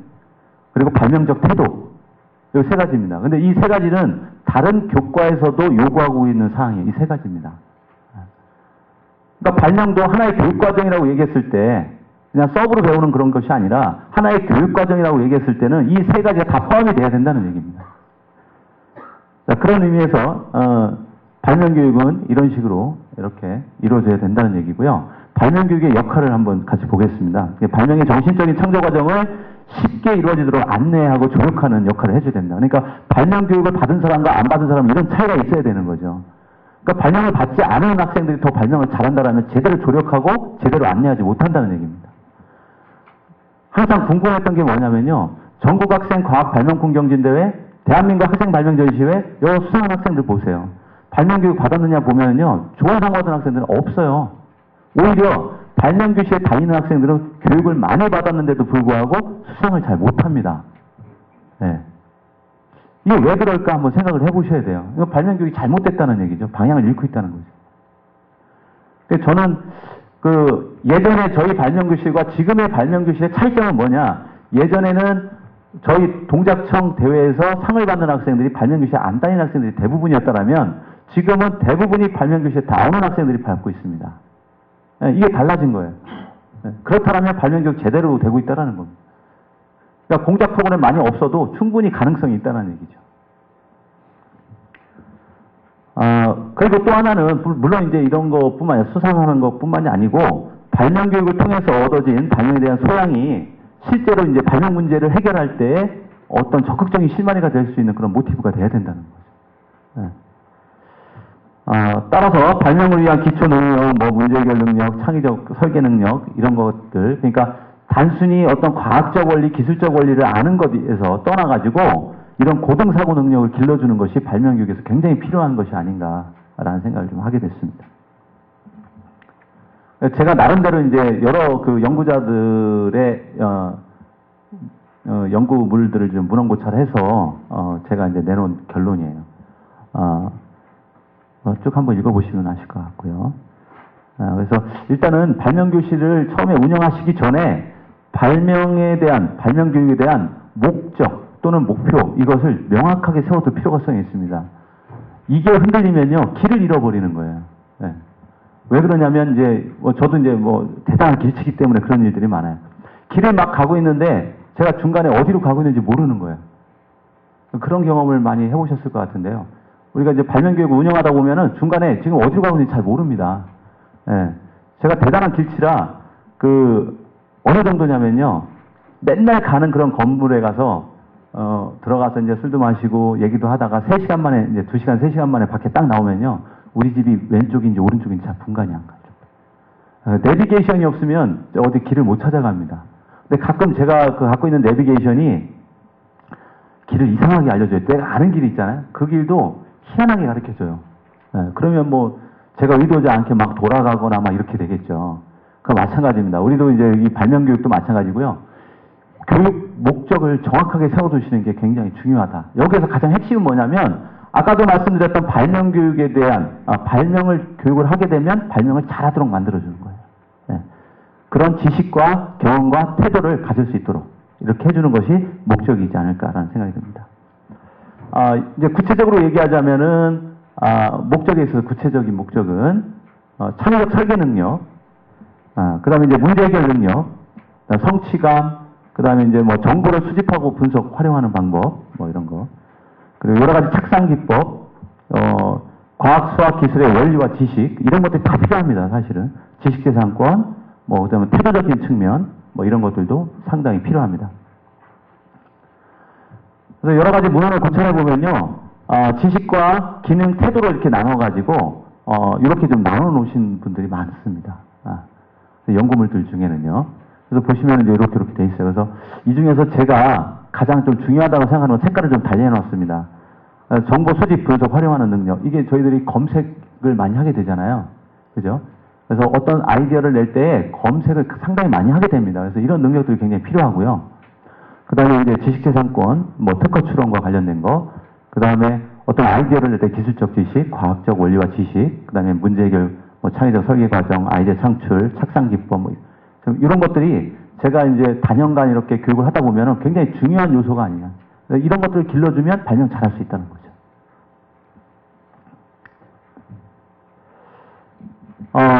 그리고 발명적 태도. 이 세 가지입니다. 근데 이 세 가지는 다른 교과에서도 요구하고 있는 사항이에요. 이 세 가지입니다. 그러니까 발명도 하나의 교육과정이라고 얘기했을 때 그냥 서브로 배우는 그런 것이 아니라 하나의 교육과정이라고 얘기했을 때는 이 세 가지가 다 포함이 돼야 된다는 얘기입니다. 자, 그런 의미에서 발명교육은 이런 식으로 이렇게 이루어져야 된다는 얘기고요. 발명교육의 역할을 한번 같이 보겠습니다. 발명의 정신적인 창조 과정을 쉽게 이루어지도록 안내하고 조력하는 역할을 해줘야 된다. 그러니까 발명교육을 받은 사람과 안 받은 사람 이런 차이가 있어야 되는 거죠. 그러니까 발명을 받지 않은 학생들이 더 발명을 잘한다라면 제대로 조력하고 제대로 안내하지 못한다는 얘기입니다. 항상 궁금했던 게 뭐냐면요. 전국학생 과학 발명품 경진대회, 대한민국 학생 발명 전시회, 요 수상한 학생들 보세요. 발명교육 받았느냐 보면요. 좋은 상 받은 학생들은 없어요. 오히려 발명교실에 다니는 학생들은 교육을 많이 받았는데도 불구하고 수상을 잘 못합니다. 네. 이게 왜 그럴까 한번 생각을 해보셔야 돼요. 이거 발명교육이 잘못됐다는 얘기죠. 방향을 잃고 있다는 거죠. 근데 저는 예전에 저희 발명교실과 지금의 발명교실의 차이점은 뭐냐? 예전에는 저희 동작청 대회에서 상을 받는 학생들이 발명교실에 안 다니는 학생들이 대부분이었다면 지금은 대부분이 발명교실에 다 오는 학생들이 받고 있습니다. 네, 이게 달라진 거예요. 네, 그렇다면 발명교육 제대로 되고 있다는 겁니다. 그러니까 공작 프로그램 많이 없어도 충분히 가능성이 있다는 얘기죠. 그리고 또 하나는 물론 이제 이런 것뿐만 아니라 수상하는 것뿐만이 아니고 발명교육을 통해서 얻어진 발명에 대한 소양이 실제로 이제 발명 문제를 해결할 때 어떤 적극적인 실마리가 될 수 있는 그런 모티브가 돼야 된다는 거죠. 네. 따라서 발명을 위한 기초 능력, 뭐 문제 해결 능력, 창의적 설계 능력 이런 것들, 그러니까 단순히 어떤 과학적 원리, 기술적 원리를 아는 것에서 떠나가지고 이런 고등사고 능력을 길러주는 것이 발명교육에서 굉장히 필요한 것이 아닌가라는 생각을 좀 하게 됐습니다. 제가 나름대로 이제 여러 연구자들의 연구물들을 좀 문헌고찰해서 제가 이제 내놓은 결론이에요. 쭉 한번 읽어보시면 아실 것 같고요. 그래서 일단은 발명교실을 처음에 운영하시기 전에 발명교육에 대한 목적 또는 목표, 이것을 명확하게 세워둘 필요성이 있습니다. 이게 흔들리면요, 길을 잃어버리는 거예요. 네. 왜 그러냐면, 저도 대단한 길치기 때문에 그런 일들이 많아요. 길을 막 가고 있는데, 제가 중간에 어디로 가고 있는지 모르는 거예요. 그런 경험을 많이 해보셨을 것 같은데요. 우리가 이제 발명교육을 운영하다 보면은 중간에 지금 어디로 가고 있는지 잘 모릅니다. 예. 제가 대단한 길치라, 어느 정도냐면요. 맨날 가는 그런 건물에 가서, 들어가서 이제 술도 마시고 얘기도 하다가 3시간 만에, 이제 2시간, 3시간 만에 밖에 딱 나오면요. 우리 집이 왼쪽인지 오른쪽인지 잘 분간이 안 가죠. 내비게이션이 없으면 어디 길을 못 찾아갑니다. 근데 가끔 제가 갖고 있는 내비게이션이 길을 이상하게 알려줘요. 내가 아는 길이 있잖아요. 그 길도 희한하게 가르쳐줘요. 그러면 제가 의도하지 않게 막 돌아가거나 막 이렇게 되겠죠. 그 마찬가지입니다. 우리도 이제 이 발명 교육도 마찬가지고요. 교육 목적을 정확하게 세워두시는 게 굉장히 중요하다. 여기에서 가장 핵심은 뭐냐면 아까도 말씀드렸던 발명 교육에 대한 발명을 교육을 하게 되면 발명을 잘하도록 만들어주는 거예요. 네. 그런 지식과 경험과 태도를 가질 수 있도록 이렇게 해주는 것이 목적이지 않을까라는 생각이 듭니다. 이제 구체적으로 얘기하자면은 목적에 있어서 구체적인 목적은 창의적 설계 능력, 그 다음에 이제 문제 해결 능력, 성취감, 그 다음에 이제 뭐 정보를 수집하고 분석, 활용하는 방법, 뭐 이런 거. 그리고 여러 가지 착상 기법, 과학, 수학, 기술의 원리와 지식, 이런 것들이 다 필요합니다, 사실은. 지식재산권, 뭐, 그 다음에 태도적인 측면, 뭐 이런 것들도 상당히 필요합니다. 그래서 여러 가지 문헌을 관찰해 보면요, 지식과 기능, 태도를 이렇게 나눠가지고, 이렇게 좀 나눠 놓으신 분들이 많습니다. 연구물들 중에는요. 그래서 보시면 이제 이렇게 돼 있어요. 그래서 이 중에서 제가 가장 좀 중요하다고 생각하는 건 색깔을 좀 달리 해놨습니다. 정보 수집, 분석, 활용하는 능력. 이게 저희들이 검색을 많이 하게 되잖아요. 그죠? 그래서 어떤 아이디어를 낼 때 검색을 상당히 많이 하게 됩니다. 그래서 이런 능력들이 굉장히 필요하고요. 그 다음에 이제 지식재산권, 뭐 특허 출원과 관련된 거, 그 다음에 어떤 아이디어를 낼 때 기술적 지식, 과학적 원리와 지식, 그 다음에 문제 해결, 뭐 창의적 설계 과정, 아이디어 창출, 착상 기법, 뭐 이런 것들이 제가 이제 단연간 이렇게 교육을 하다 보면은 굉장히 중요한 요소가 아니냐. 이런 것들을 길러주면 발명 잘할 수 있다는 거죠.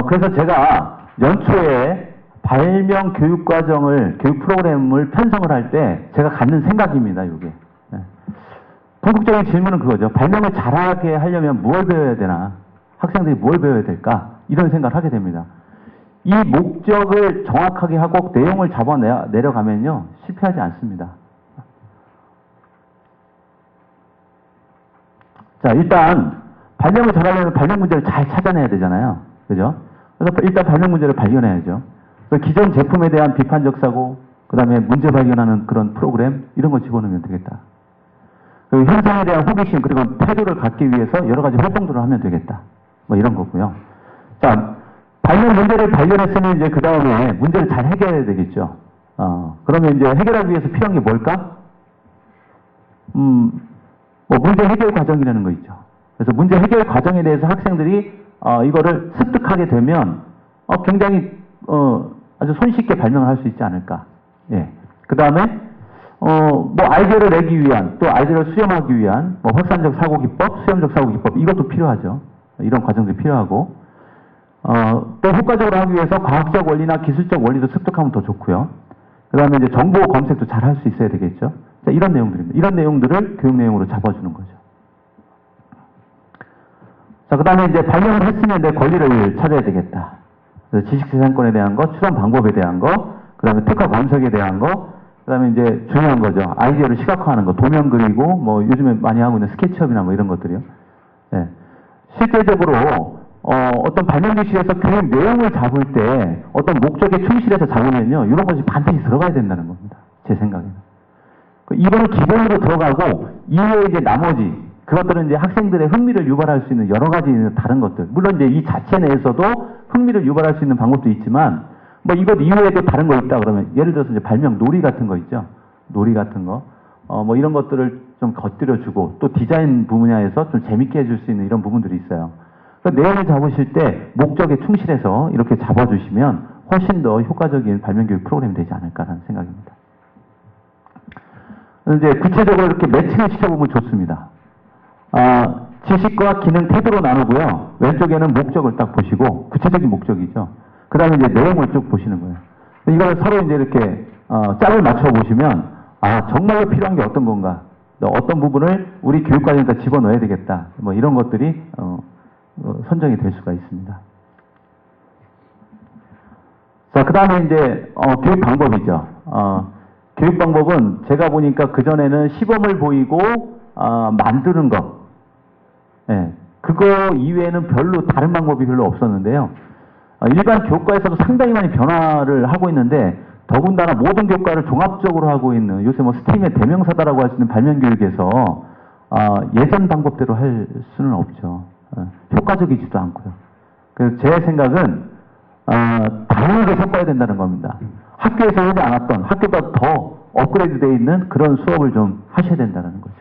그래서 제가 연초에 발명 교육 과정을, 교육 프로그램을 편성을 할 때 제가 갖는 생각입니다, 이게. 네. 궁극적인 질문은 그거죠. 발명을 잘하게 하려면 무엇을 배워야 되나? 학생들이 뭘 배워야 될까? 이런 생각을 하게 됩니다. 이 목적을 정확하게 하고 내용을 잡아내려가면요, 실패하지 않습니다. 자, 일단, 발명을 잘하려면 발명 문제를 잘 찾아내야 되잖아요. 그죠? 그래서 일단 발명 문제를 발견해야죠. 그래서 기존 제품에 대한 비판적 사고, 그 다음에 문제 발견하는 그런 프로그램, 이런 거 집어넣으면 되겠다. 그리고 현상에 대한 호기심, 그리고 태도를 갖기 위해서 여러 가지 활동들을 하면 되겠다. 뭐 이런 거고요. 자, 발명 문제를 발견했으면 이제 그 다음에 문제를 잘 해결해야 되겠죠. 그러면 이제 해결하기 위해서 필요한 게 뭘까? 뭐 문제 해결 과정이라는 거 있죠. 그래서 문제 해결 과정에 대해서 학생들이 이거를 습득하게 되면 굉장히 아주 손쉽게 발명을 할 수 있지 않을까. 예. 그 다음에 뭐 아이디어를 내기 위한, 또 아이디어를 수렴하기 위한 뭐 확산적 사고 기법, 수렴적 사고 기법, 이것도 필요하죠. 이런 과정들이 필요하고, 또 효과적으로 하기 위해서 과학적 원리나 기술적 원리도 습득하면 더 좋고요. 그 다음에 이제 정보 검색도 잘 할 수 있어야 되겠죠. 자, 이런 내용들입니다. 이런 내용들을 교육 내용으로 잡아주는 거죠. 자, 그 다음에 이제 발명을 했으면 내 권리를 찾아야 되겠다. 그래서 지식재산권에 대한 거, 출원 방법에 대한 거, 그 다음에 특허 검색에 대한 거, 그 다음에 이제 중요한 거죠. 아이디어를 시각화하는 거, 도면 그리고, 뭐 요즘에 많이 하고 있는 스케치업이나 뭐 이런 것들이요. 예. 실제적으로, 어떤 발명 교실에서 교육 내용을 잡을 때 어떤 목적에 충실해서 잡으면요, 이런 것이 반드시 들어가야 된다는 겁니다. 제 생각에는. 이거는 기본으로 들어가고, 이후에 이제 나머지, 그것들은 이제 학생들의 흥미를 유발할 수 있는 여러 가지 다른 것들. 물론 이제 이 자체 내에서도 흥미를 유발할 수 있는 방법도 있지만, 뭐 이것 이후에도 다른 거 있다 그러면, 예를 들어서 이제 발명 놀이 같은 거 있죠. 놀이 같은 거. 뭐 이런 것들을 좀 곁들여주고, 또 디자인 분야에서 좀 재밌게 해줄 수 있는 이런 부분들이 있어요. 그러니까 내용을 잡으실 때 목적에 충실해서 이렇게 잡아주시면 훨씬 더 효과적인 발명교육 프로그램이 되지 않을까라는 생각입니다. 이제 구체적으로 이렇게 매칭을 시켜보면 좋습니다. 지식과 기능 태도로 나누고요. 왼쪽에는 목적을 딱 보시고, 구체적인 목적이죠. 그 다음에 이제 내용을 쭉 보시는 거예요. 이걸 서로 이제 이렇게, 짝을 맞춰 보시면, 정말로 필요한 게 어떤 건가. 어떤 부분을 우리 교육과정에다 집어넣어야 되겠다. 뭐 이런 것들이, 선정이 될 수가 있습니다. 자, 그 다음에 이제, 교육 방법이죠. 교육 방법은 제가 보니까 그전에는 시범을 보이고, 만드는 것. 예, 그거 이외에는 별로 다른 방법이 별로 없었는데요. 일반 교과에서도 상당히 많이 변화를 하고 있는데, 더군다나 모든 교과를 종합적으로 하고 있는, 요새 뭐 스팀의 대명사다라고 할 수 있는 발명교육에서, 예전 방법대로 할 수는 없죠. 효과적이지도 않고요. 그래서 제 생각은, 다양하게 섞어야 된다는 겁니다. 학교에서 하지 않았던, 학교보다 더 업그레이드 되어 있는 그런 수업을 좀 하셔야 된다는 거죠.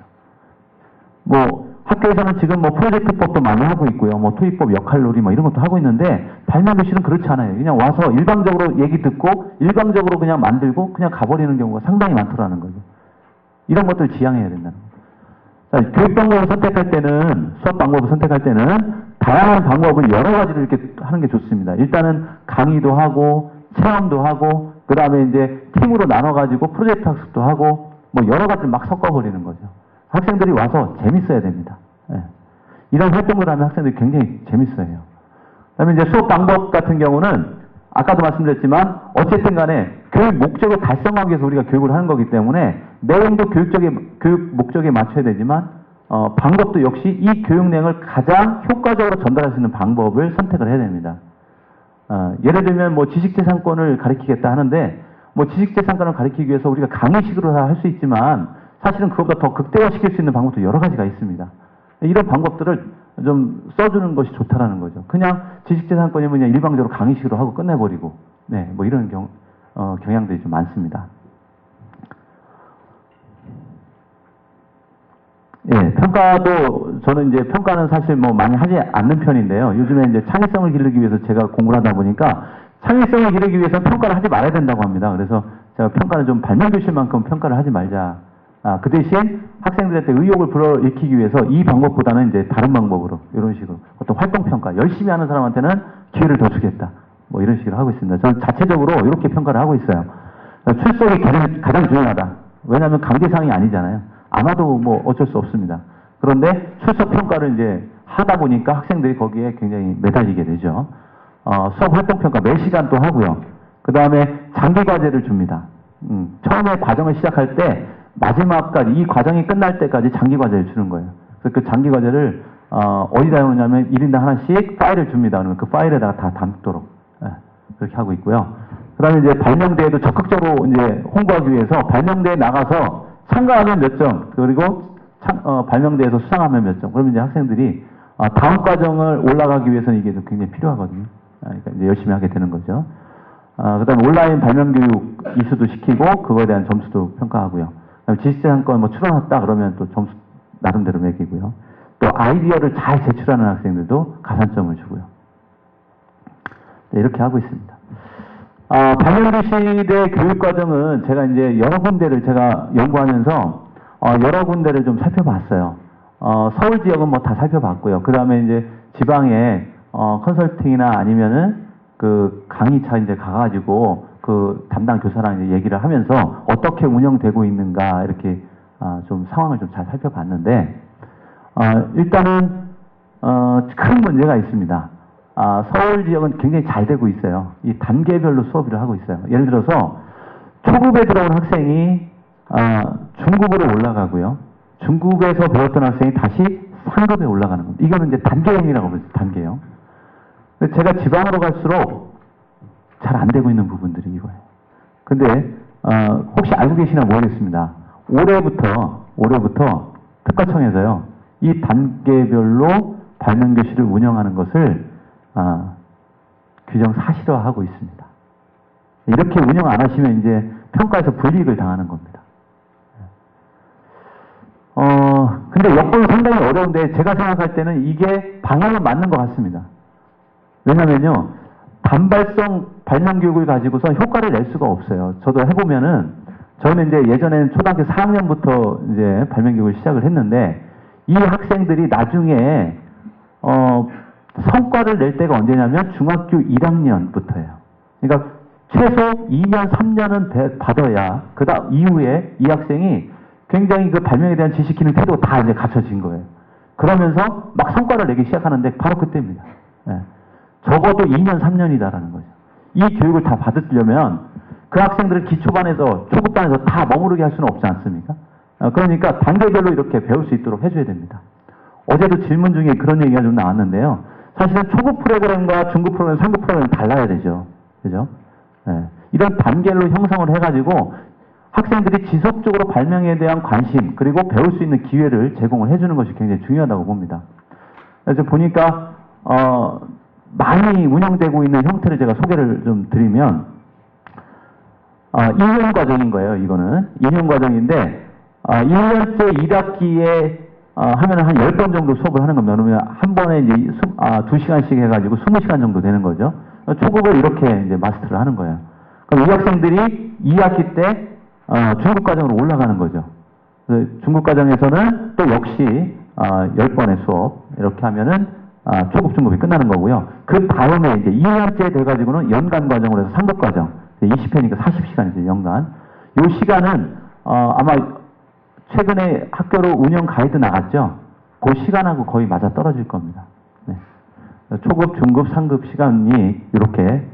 뭐 학교에서는 지금 뭐 프로젝트법도 많이 하고 있고요. 뭐 토익법 역할놀이 뭐 이런 것도 하고 있는데 발명교실은 그렇지 않아요. 그냥 와서 일방적으로 얘기 듣고 일방적으로 그냥 만들고 그냥 가버리는 경우가 상당히 많더라는 거죠. 이런 것들을 지양해야 된다는 거죠. 자, 교육 방법을 선택할 때는, 수업 방법을 선택할 때는 다양한 방법을 여러 가지를 이렇게 하는 게 좋습니다. 일단은 강의도 하고 체험도 하고 그 다음에 이제 팀으로 나눠가지고 프로젝트 학습도 하고 뭐 여러 가지를 막 섞어버리는 거죠. 학생들이 와서 재밌어야 됩니다. 예. 이런 활동을 하면 학생들이 굉장히 재밌어해요. 그 다음에 이제 수업 방법 같은 경우는 아까도 말씀드렸지만 어쨌든 간에 교육 목적을 달성하기 위해서 우리가 교육을 하는 거기 때문에 내용도 교육 목적에 맞춰야 되지만 방법도 역시 이 교육 내용을 가장 효과적으로 전달할 수 있는 방법을 선택을 해야 됩니다. 예를 들면 뭐 지식재산권을 가르치겠다 하는데 뭐 지식재산권을 가르치기 위해서 우리가 강의식으로 할 수 있지만 사실은 그것보다 더 극대화시킬 수 있는 방법도 여러 가지가 있습니다. 이런 방법들을 좀 써주는 것이 좋다라는 거죠. 그냥 지식재산권이면 그냥 일방적으로 강의식으로 하고 끝내버리고, 네, 뭐 이런 경향들이 좀 많습니다. 예, 평가도, 저는 이제 평가는 사실 뭐 많이 하지 않는 편인데요. 요즘에 이제 창의성을 기르기 위해서 제가 공부를 하다 보니까 창의성을 기르기 위해서는 평가를 하지 말아야 된다고 합니다. 그래서 제가 평가는 좀 발명교실만큼 평가를 하지 말자. 그 대신 학생들한테 의욕을 불어일으키기 위해서 이 방법보다는 이제 다른 방법으로, 이런 식으로 어떤 활동평가, 열심히 하는 사람한테는 기회를 더 주겠다. 뭐 이런 식으로 하고 있습니다. 저는 자체적으로 이렇게 평가를 하고 있어요. 출석이 가장 중요하다. 왜냐하면 강제상이 아니잖아요. 안 와도 뭐 어쩔 수 없습니다. 그런데 출석 평가를 이제 하다 보니까 학생들이 거기에 굉장히 매달리게 되죠. 수업 활동 평가 매 시간 또 하고요. 그 다음에 장기 과제를 줍니다. 처음에 과정을 시작할 때 마지막까지 이 과정이 끝날 때까지 장기 과제를 주는 거예요. 그래서 그 장기 과제를 어디다 해놓냐면 1인당 하나씩 파일을 줍니다. 그러면 그 파일에다가 다 담도록 그렇게 하고 있고요. 그 다음에 이제 발명대회도 적극적으로 이제 홍보하기 위해서 발명대회 나가서 참가하면 몇 점, 그리고 발명대회에서 수상하면 몇 점. 그러면 이제 학생들이 다음 과정을 올라가기 위해서는 이게 좀 굉장히 필요하거든요. 그러니까 이제 열심히 하게 되는 거죠. 그 다음에 온라인 발명교육 이수도 시키고 그거에 대한 점수도 평가하고요. 그다음에 지식재산권 뭐 출원했다 그러면 또 점수 나름대로 매기고요. 또 아이디어를 잘 제출하는 학생들도 가산점을 주고요. 네, 이렇게 하고 있습니다. 발명교실의 교육과정은 제가 이제 여러 군데를 제가 연구하면서 여러 군데를 좀 살펴봤어요. 서울 지역은 뭐 다 살펴봤고요. 그 다음에 이제 지방에 컨설팅이나 아니면은 그 강의차 이제 가가지고 그 담당 교사랑 이제 얘기를 하면서 어떻게 운영되고 있는가 이렇게 좀 상황을 좀 잘 살펴봤는데 일단은 큰 문제가 있습니다. 서울 지역은 굉장히 잘 되고 있어요. 이 단계별로 수업을 하고 있어요. 예를 들어서 초급에 들어온 학생이 중급으로 올라가고요. 중급에서 배웠던 학생이 다시 상급에 올라가는 겁니다. 이거는 이제 단계형이라고 부르죠. 단계형. 제가 지방으로 갈수록 잘 안 되고 있는 부분들이 이거예요. 근데 혹시 알고 계시나 모르겠습니다. 올해부터 특가청에서요. 이 단계별로 발명교실을 운영하는 것을 규정 사실화하고 있습니다. 이렇게 운영 안 하시면 이제 평가에서 불이익을 당하는 겁니다. 근데 여건은 상당히 어려운데 제가 생각할 때는 이게 방향은 맞는 것 같습니다. 왜냐면요, 단발성 발명교육을 가지고서 효과를 낼 수가 없어요. 저도 해보면은, 저는 이제 예전에는 초등학교 4학년부터 이제 발명교육을 시작을 했는데, 이 학생들이 나중에, 성과를 낼 때가 언제냐면 중학교 1학년부터예요. 그러니까 최소 2년, 3년은 받아야, 그 다음 이후에 이 학생이 굉장히 그 발명에 대한 지식, 기능, 태도가 다 이제 갖춰진 거예요. 그러면서 막 성과를 내기 시작하는데 바로 그때입니다. 예. 적어도 2년, 3년이다라는 거죠. 이 교육을 다 받으려면 그 학생들을 기초반에서, 초급반에서 다 머무르게 할 수는 없지 않습니까? 그러니까 단계별로 이렇게 배울 수 있도록 해줘야 됩니다. 어제도 질문 중에 그런 얘기가 좀 나왔는데요. 사실은 초급 프로그램과 중급 프로그램, 상급 프로그램은 달라야 되죠. 그죠? 예. 이런 단계로 형성을 해가지고 학생들이 지속적으로 발명에 대한 관심, 그리고 배울 수 있는 기회를 제공을 해주는 것이 굉장히 중요하다고 봅니다. 그래서 보니까, 많이 운영되고 있는 형태를 제가 소개를 좀 드리면, 2년 과정인 거예요, 이거는. 2년 과정인데, 1년째 1학기에 하면 한 10번 정도 수업을 하는 겁니다. 그러면 한 번에 이제 2시간씩 해가지고 20시간 정도 되는 거죠. 초급을 이렇게 이제 마스터를 하는 거예요. 그럼 이 학생들이 2학기 때 중급 과정으로 올라가는 거죠. 중급 과정에서는 또 역시 10번의 수업 이렇게 하면은 초급 중급이 끝나는 거고요. 그 다음에 이제 2년째 돼가지고는 연간 과정으로 해서 3급 과정 20회니까 40시간이죠, 연간. 요 시간은 아마 최근에 학교로 운영 가이드 나갔죠. 그 시간하고 거의 맞아 떨어질 겁니다. 네. 초급, 중급, 상급 시간이 이렇게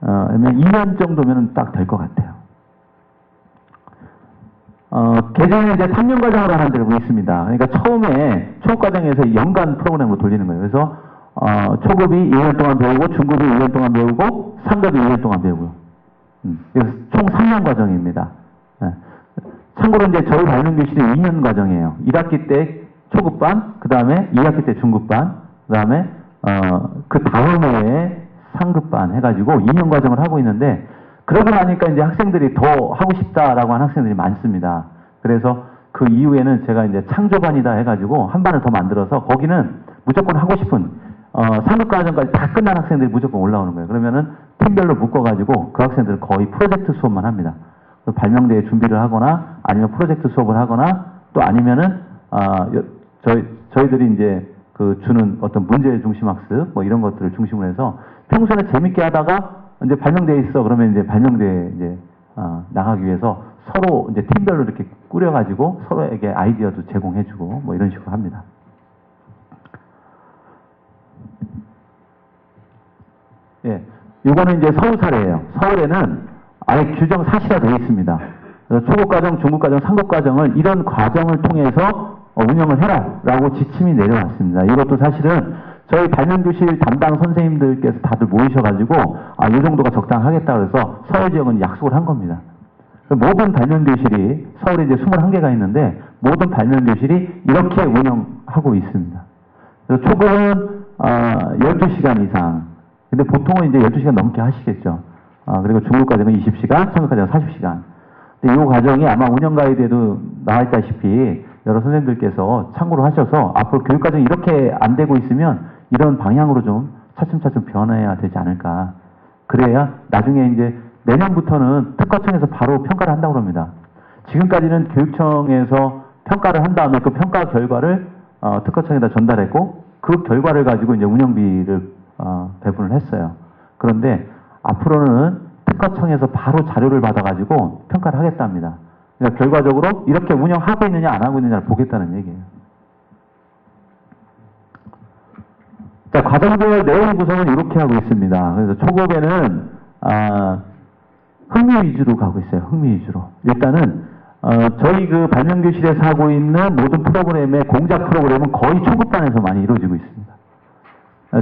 2년 정도면 딱 될 것 같아요. 개정에 이제 3년 과정으로 하는 데가 있습니다. 그러니까 처음에 초급 과정에서 연간 프로그램으로 돌리는 거예요. 그래서 초급이 1년 동안 배우고, 중급이 1년 동안 배우고, 상급이 1년 동안 배우고요. 그래서 총 3년 과정입니다. 네. 참고로 이제 저희 발명교실이 2년 과정이에요. 1학기 때 초급반, 그 다음에 2학기 때 중급반, 그 다음에 그 다음 해에 상급반 해가지고 2년 과정을 하고 있는데, 그러고 나니까 이제 학생들이 더 하고 싶다라고 하는 학생들이 많습니다. 그래서 그 이후에는 제가 이제 창조반이다 해가지고 한 반을 더 만들어서 거기는 무조건 하고 싶은 상급 과정까지 다 끝난 학생들이 무조건 올라오는 거예요. 그러면은 팀별로 묶어가지고 그 학생들은 거의 프로젝트 수업만 합니다. 발명대회 준비를 하거나 아니면 프로젝트 수업을 하거나 또 아니면은 저희들이 이제 그 주는 어떤 문제 중심 학습 뭐 이런 것들을 중심으로 해서 평소에는 재밌게 하다가 이제 발명대회 있어 그러면 이제 발명대회 이제 나가기 위해서 서로 이제 팀별로 이렇게 꾸려가지고 서로에게 아이디어도 제공해주고 뭐 이런 식으로 합니다. 예, 요거는 이제 서울 사례예요. 서울에는 아예 규정 사실화 되어 있습니다. 그래서 초급과정, 중급과정, 상급과정을 이런 과정을 통해서 운영을 해라라고 지침이 내려왔습니다. 이것도 사실은 저희 발명교실 담당 선생님들께서 다들 모이셔가지고 이 정도가 적당하겠다 그래서 서울 지역은 약속을 한 겁니다. 모든 발명교실이 서울에 이제 21개가 있는데 모든 발명교실이 이렇게 운영하고 있습니다. 그래서 초급은 12시간 이상. 근데 보통은 이제 12시간 넘게 하시겠죠. 그리고 중급과정은 20시간, 상급과정은 40시간. 근데 이 과정이 아마 운영 가이드에도 나와 있다시피 여러 선생님들께서 참고를 하셔서 앞으로 교육과정이 이렇게 안 되고 있으면 이런 방향으로 좀 차츰차츰 변해야 되지 않을까. 그래야 나중에 이제 내년부터는 특허청에서 바로 평가를 한다고 합니다. 지금까지는 교육청에서 평가를 한 다음에 그 평가 결과를 특허청에다 전달했고 그 결과를 가지고 이제 운영비를 배분을 했어요. 그런데 앞으로는 특허청에서 바로 자료를 받아가지고 평가를 하겠답니다. 그러니까 결과적으로 이렇게 운영하고 있느냐 안 하고 있느냐를 보겠다는 얘기예요. 자, 과정별 내용 구성은 이렇게 하고 있습니다. 그래서 초급에는 흥미 위주로 가고 있어요. 흥미 위주로. 일단은 저희 그 발명교실에서 하고 있는 모든 프로그램의 공작 프로그램은 거의 초급반에서 많이 이루어지고 있습니다.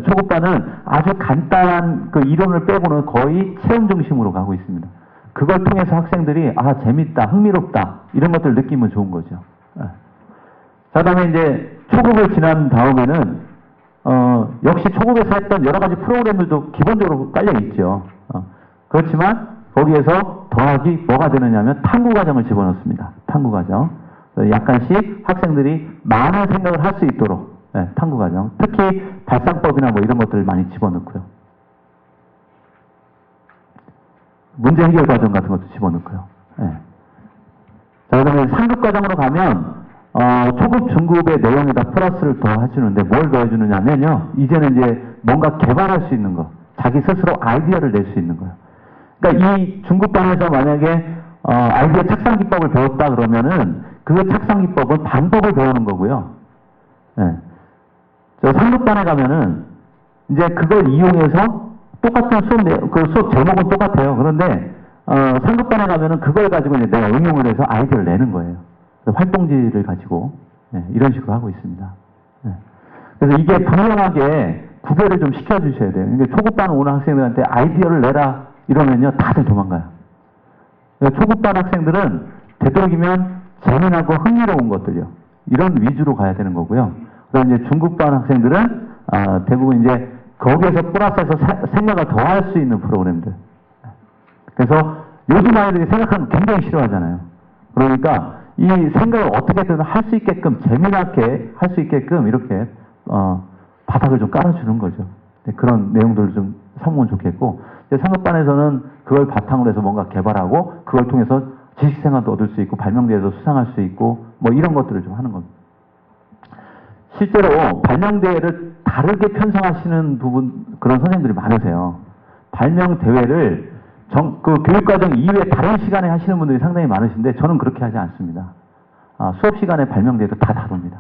초급반은 아주 간단한 그 이론을 빼고는 거의 체험 중심으로 가고 있습니다. 그걸 통해서 학생들이 재밌다, 흥미롭다 이런 것들을 느끼면 좋은 거죠. 자, 다음에 이제 초급을 지난 다음에는 역시 초급에서 했던 여러 가지 프로그램들도 기본적으로 깔려 있죠. 그렇지만 거기에서 더하기 뭐가 되느냐면 탐구 과정을 집어넣습니다. 탐구 과정. 약간씩 학생들이 많은 생각을 할 수 있도록 탐구 과정. 특히 발상법이나 뭐 이런 것들을 많이 집어넣고요. 문제 해결 과정 같은 것도 집어넣고요. 자, 그다음에 상급 과정으로 가면 초급, 중급의 내용에다 플러스를 더 해주는데 뭘 더 해주느냐면요. 이제는 이제 뭔가 개발할 수 있는 거. 자기 스스로 아이디어를 낼 수 있는 거예요. 그러니까 이 중급반에서 만약에 아이디어 착상 기법을 배웠다 그러면은 그 착상 기법은 방법을 배우는 거고요. 저 상급반에 가면은 이제 그걸 이용해서 똑같은 수업 제목은 똑같아요. 그런데 상급반에 가면은 그걸 가지고 이제 내가 응용을 해서 아이디어를 내는 거예요. 활동지를 가지고 이런 식으로 하고 있습니다. 그래서 이게 분명하게 구별을 좀 시켜주셔야 돼요. 그러니까 초급반 오는 학생들한테 아이디어를 내라 이러면요 다들 도망가요. 그러니까 초급반 학생들은 되도록이면 재미나고 흥미로운 것들이요. 이런 위주로 가야 되는 거고요. 그다음 이제 중급반 학생들은 대부분 이제 거기에서 플러스해서 생각을 더 할 수 있는 프로그램들. 그래서 요즘 아이들이 생각하는 거 굉장히 싫어하잖아요. 그러니까 이 생각을 어떻게든 할 수 있게끔, 재미나게 할 수 있게끔 이렇게 바닥을 좀 깔아주는 거죠. 그런 내용들을 좀 삼으면 좋겠고, 상급반에서는 그걸 바탕으로 해서 뭔가 개발하고 그걸 통해서 지식생활도 얻을 수 있고 발명대회에서 수상할 수 있고 뭐 이런 것들을 좀 하는 겁니다. 실제로 발명대회를 다르게 편성하시는 그런 선생님들이 많으세요. 발명대회를 그 교육과정 이외에 다른 시간에 하시는 분들이 상당히 많으신데 저는 그렇게 하지 않습니다. 수업 시간에 발명대회도 다 다룹니다.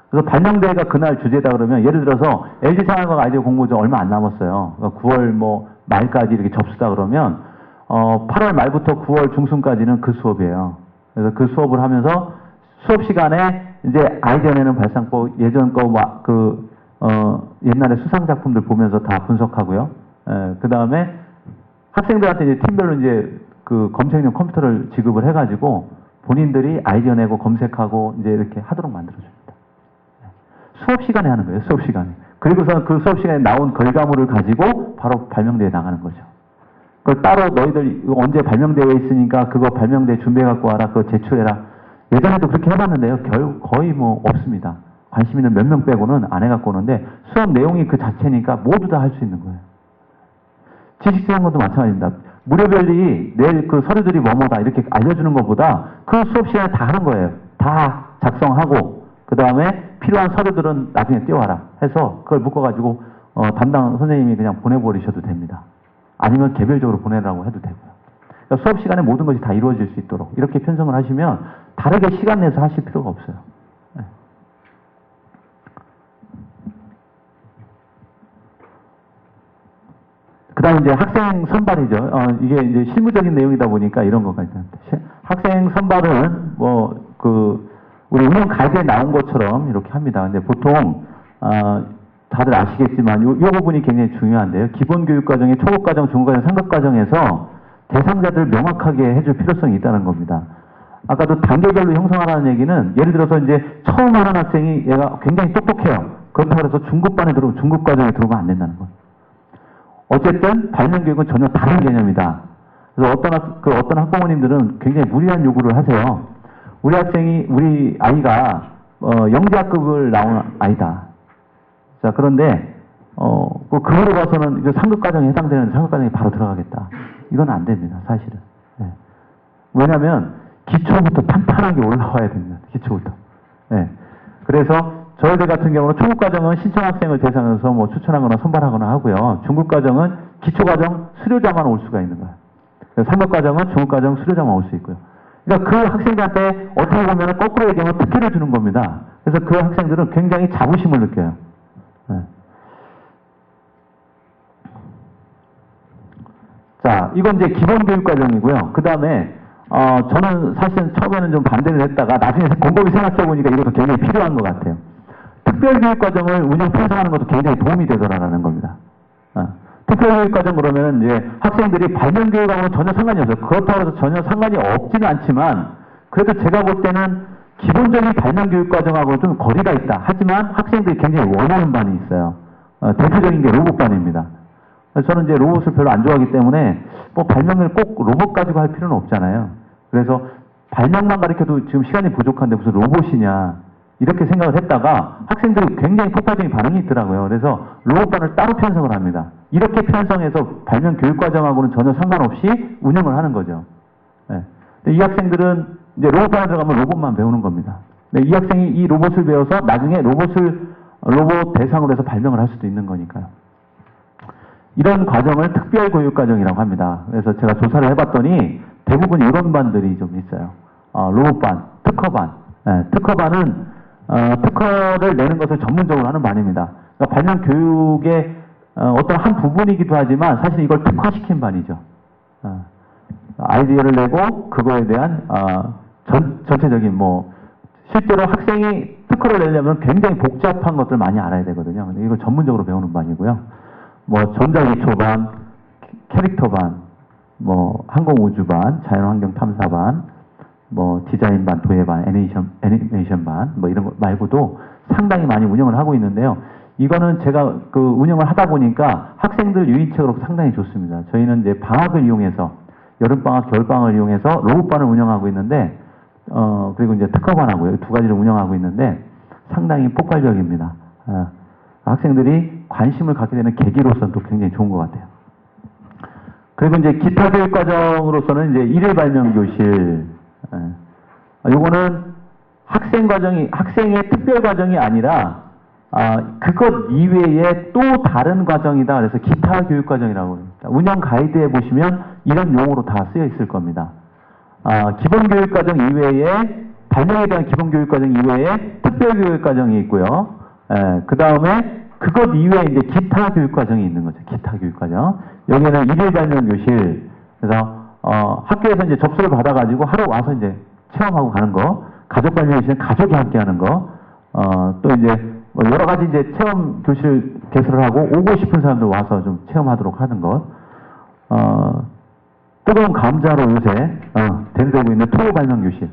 그래서 발명대회가 그날 주제다 그러면 예를 들어서 LG생활과학 아이디어 공모전 얼마 안 남았어요. 그러니까 9월 뭐 말까지 이렇게 접수다 그러면 8월 말부터 9월 중순까지는 그 수업이에요. 그래서 그 수업을 하면서 수업 시간에 이제 아이디어 내는 발상법 예전 거 옛날에 수상 작품들 보면서 다 분석하고요. 그 다음에 학생들한테 이제 팀별로 이제 그 검색용 컴퓨터를 지급을 해가지고 본인들이 아이디어 내고 검색하고 이제 이렇게 하도록 만들어줍니다. 수업 시간에 하는 거예요. 수업 시간에. 그리고서 그 수업 시간에 나온 결과물을 가지고 바로 발명대회에 나가는 거죠. 그걸 따로 너희들 언제 발명대회 있으니까 그거 발명대회 준비해 갖고 와라. 그거 제출해라. 예전에도 그렇게 해봤는데요. 거의 뭐 없습니다. 관심 있는 몇 명 빼고는 안 해갖고 오는데 수업 내용이 그 자체니까 모두 다 할 수 있는 거예요. 지식생활도 마찬가지입니다. 무료별이 내일 그 서류들이 뭐뭐다 이렇게 알려주는 것보다 그 수업 시간에 다 하는 거예요. 다 작성하고 그 다음에 필요한 서류들은 나중에 띄워와라 해서 그걸 묶어가지고 담당 선생님이 그냥 보내버리셔도 됩니다. 아니면 개별적으로 보내라고 해도 되고요. 그러니까 수업 시간에 모든 것이 다 이루어질 수 있도록 이렇게 편성을 하시면 다르게 시간 내서 하실 필요가 없어요. 네. 그 다음에 이제 학생 선발이죠. 이게 이제 실무적인 내용이다 보니까 이런 것가 있습니다. 학생 선발은 우리 운영 가이드에 나온 것처럼 이렇게 합니다. 근데 보통, 다들 아시겠지만 요 부분이 굉장히 중요한데요. 기본교육과정의 초급과정, 중급과정, 상급과정에서 대상자들을 명확하게 해줄 필요성이 있다는 겁니다. 아까도 단계별로 형성하라는 얘기는 예를 들어서 이제 처음 하는 학생이 얘가 굉장히 똑똑해요. 그렇다고 해서 중급반에 들어오면 중급과정에 들어오면 안 된다는 거예요. 어쨌든 발명교육은 전혀 다른 개념이다. 그래서 어떤 학부모님들은 굉장히 무리한 요구를 하세요. 우리 아이가 영재학급을 나온 아이다. 자, 그런데 그거로 봐서는 이거 상급과정에 해당되는 상급과정에 바로 들어가겠다. 이건 안 됩니다, 사실은. 네. 왜냐하면 기초부터 탄탄하게 올라와야 됩니다. 기초부터. 네. 그래서 저희들 같은 경우는 초급과정은 신청학생을 대상으로 뭐 추천하거나 선발하거나 하고요. 중급과정은 기초과정 수료자만 올 수가 있는 거예요. 상급과정은 중급과정 수료자만 올 수 있고요. 그러니까 그 학생들한테 어떻게 보면 거꾸로 얘기하면 특혜를 주는 겁니다. 그래서 그 학생들은 굉장히 자부심을 느껴요. 네. 자, 이건 이제 기본교육과정이고요. 그 다음에 저는 사실은 처음에는 좀 반대를 했다가 나중에 곰곰이 생각해보니까 이것도 굉장히 필요한 것 같아요. 특별교육과정을 운영 편성하는 것도 굉장히 도움이 되더라라는 겁니다. 특별교육과정 그러면 이제 학생들이 발명교육하고는 전혀 상관이 없어요. 그렇다고 해서 전혀 상관이 없지는 않지만 그래도 제가 볼 때는 기본적인 발명교육과정하고는 좀 거리가 있다. 하지만 학생들이 굉장히 원하는 반이 있어요. 대표적인 게 로봇반입니다. 저는 이제 로봇을 별로 안 좋아하기 때문에 뭐 발명을 꼭 로봇 가지고 할 필요는 없잖아요. 그래서 발명만 가르쳐도 지금 시간이 부족한데 무슨 로봇이냐 이렇게 생각을 했다가 학생들이 굉장히 폭발적인 반응이 있더라고요. 그래서 로봇반을 따로 편성을 합니다. 이렇게 편성해서 발명 교육과정하고는 전혀 상관없이 운영을 하는 거죠. 네. 이 학생들은 이제 로봇반에 들어가면 로봇만 배우는 겁니다. 네, 이 학생이 이 로봇을 배워서 나중에 로봇 대상으로 해서 발명을 할 수도 있는 거니까요. 이런 과정을 특별교육과정이라고 합니다. 그래서 제가 조사를 해봤더니 대부분 이런 반들이 좀 있어요. 로봇반, 특허반. 네, 특허반은 특허를 내는 것을 전문적으로 하는 반입니다. 그러니까 발명 교육의 어떤 한 부분이기도 하지만 사실 이걸 특화시킨 반이죠. 아이디어를 내고 그거에 대한 전체적인 실제로 학생이 특허를 내려면 굉장히 복잡한 것들 많이 알아야 되거든요. 근데 이걸 전문적으로 배우는 반이고요. 전자기초반, 캐릭터반, 항공우주반, 자연환경탐사반, 디자인반, 도예반, 애니메이션반, 이런 거 말고도 상당히 많이 운영을 하고 있는데요. 이거는 제가 그 운영을 하다 보니까 학생들 유인책으로 상당히 좋습니다. 저희는 이제 방학을 이용해서 여름방학, 겨울방학을 이용해서 로봇반을 운영하고 있는데 그리고 이제 특허반하고요. 두 가지를 운영하고 있는데 상당히 폭발적입니다. 학생들이 관심을 갖게 되는 계기로서는 또 굉장히 좋은 것 같아요. 그리고 이제 기타 교육 과정으로서는 이제 일일 발명 교실, 요거는 학생의 특별 과정이 아니라 그것 이외에 또 다른 과정이다. 그래서 기타 교육 과정이라고 합니다. 운영 가이드에 보시면 이런 용어로 다 쓰여 있을 겁니다. 기본 교육 과정 이외에 발명에 대한 기본 교육 과정 이외에 특별 교육 과정이 있고요. 그 다음에 그것 이외에 이제 기타 교육 과정이 있는 거죠. 기타 교육 과정. 여기는 일일 발명 교실. 그래서 학교에서 이제 접수를 받아가지고 하루 와서 이제 체험하고 가는 거. 가족 발명 교실은 가족이 함께 하는 거. 또 이제 뭐 여러 가지 이제 체험 교실 개설을 하고 오고 싶은 사람들 와서 좀 체험하도록 하는 것. 뜨거운 감자로 요새 대두되고 있는 토로 발명 교실.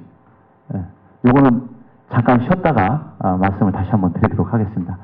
요거는 잠깐 쉬었다가 말씀을 다시 한번 드리도록 하겠습니다.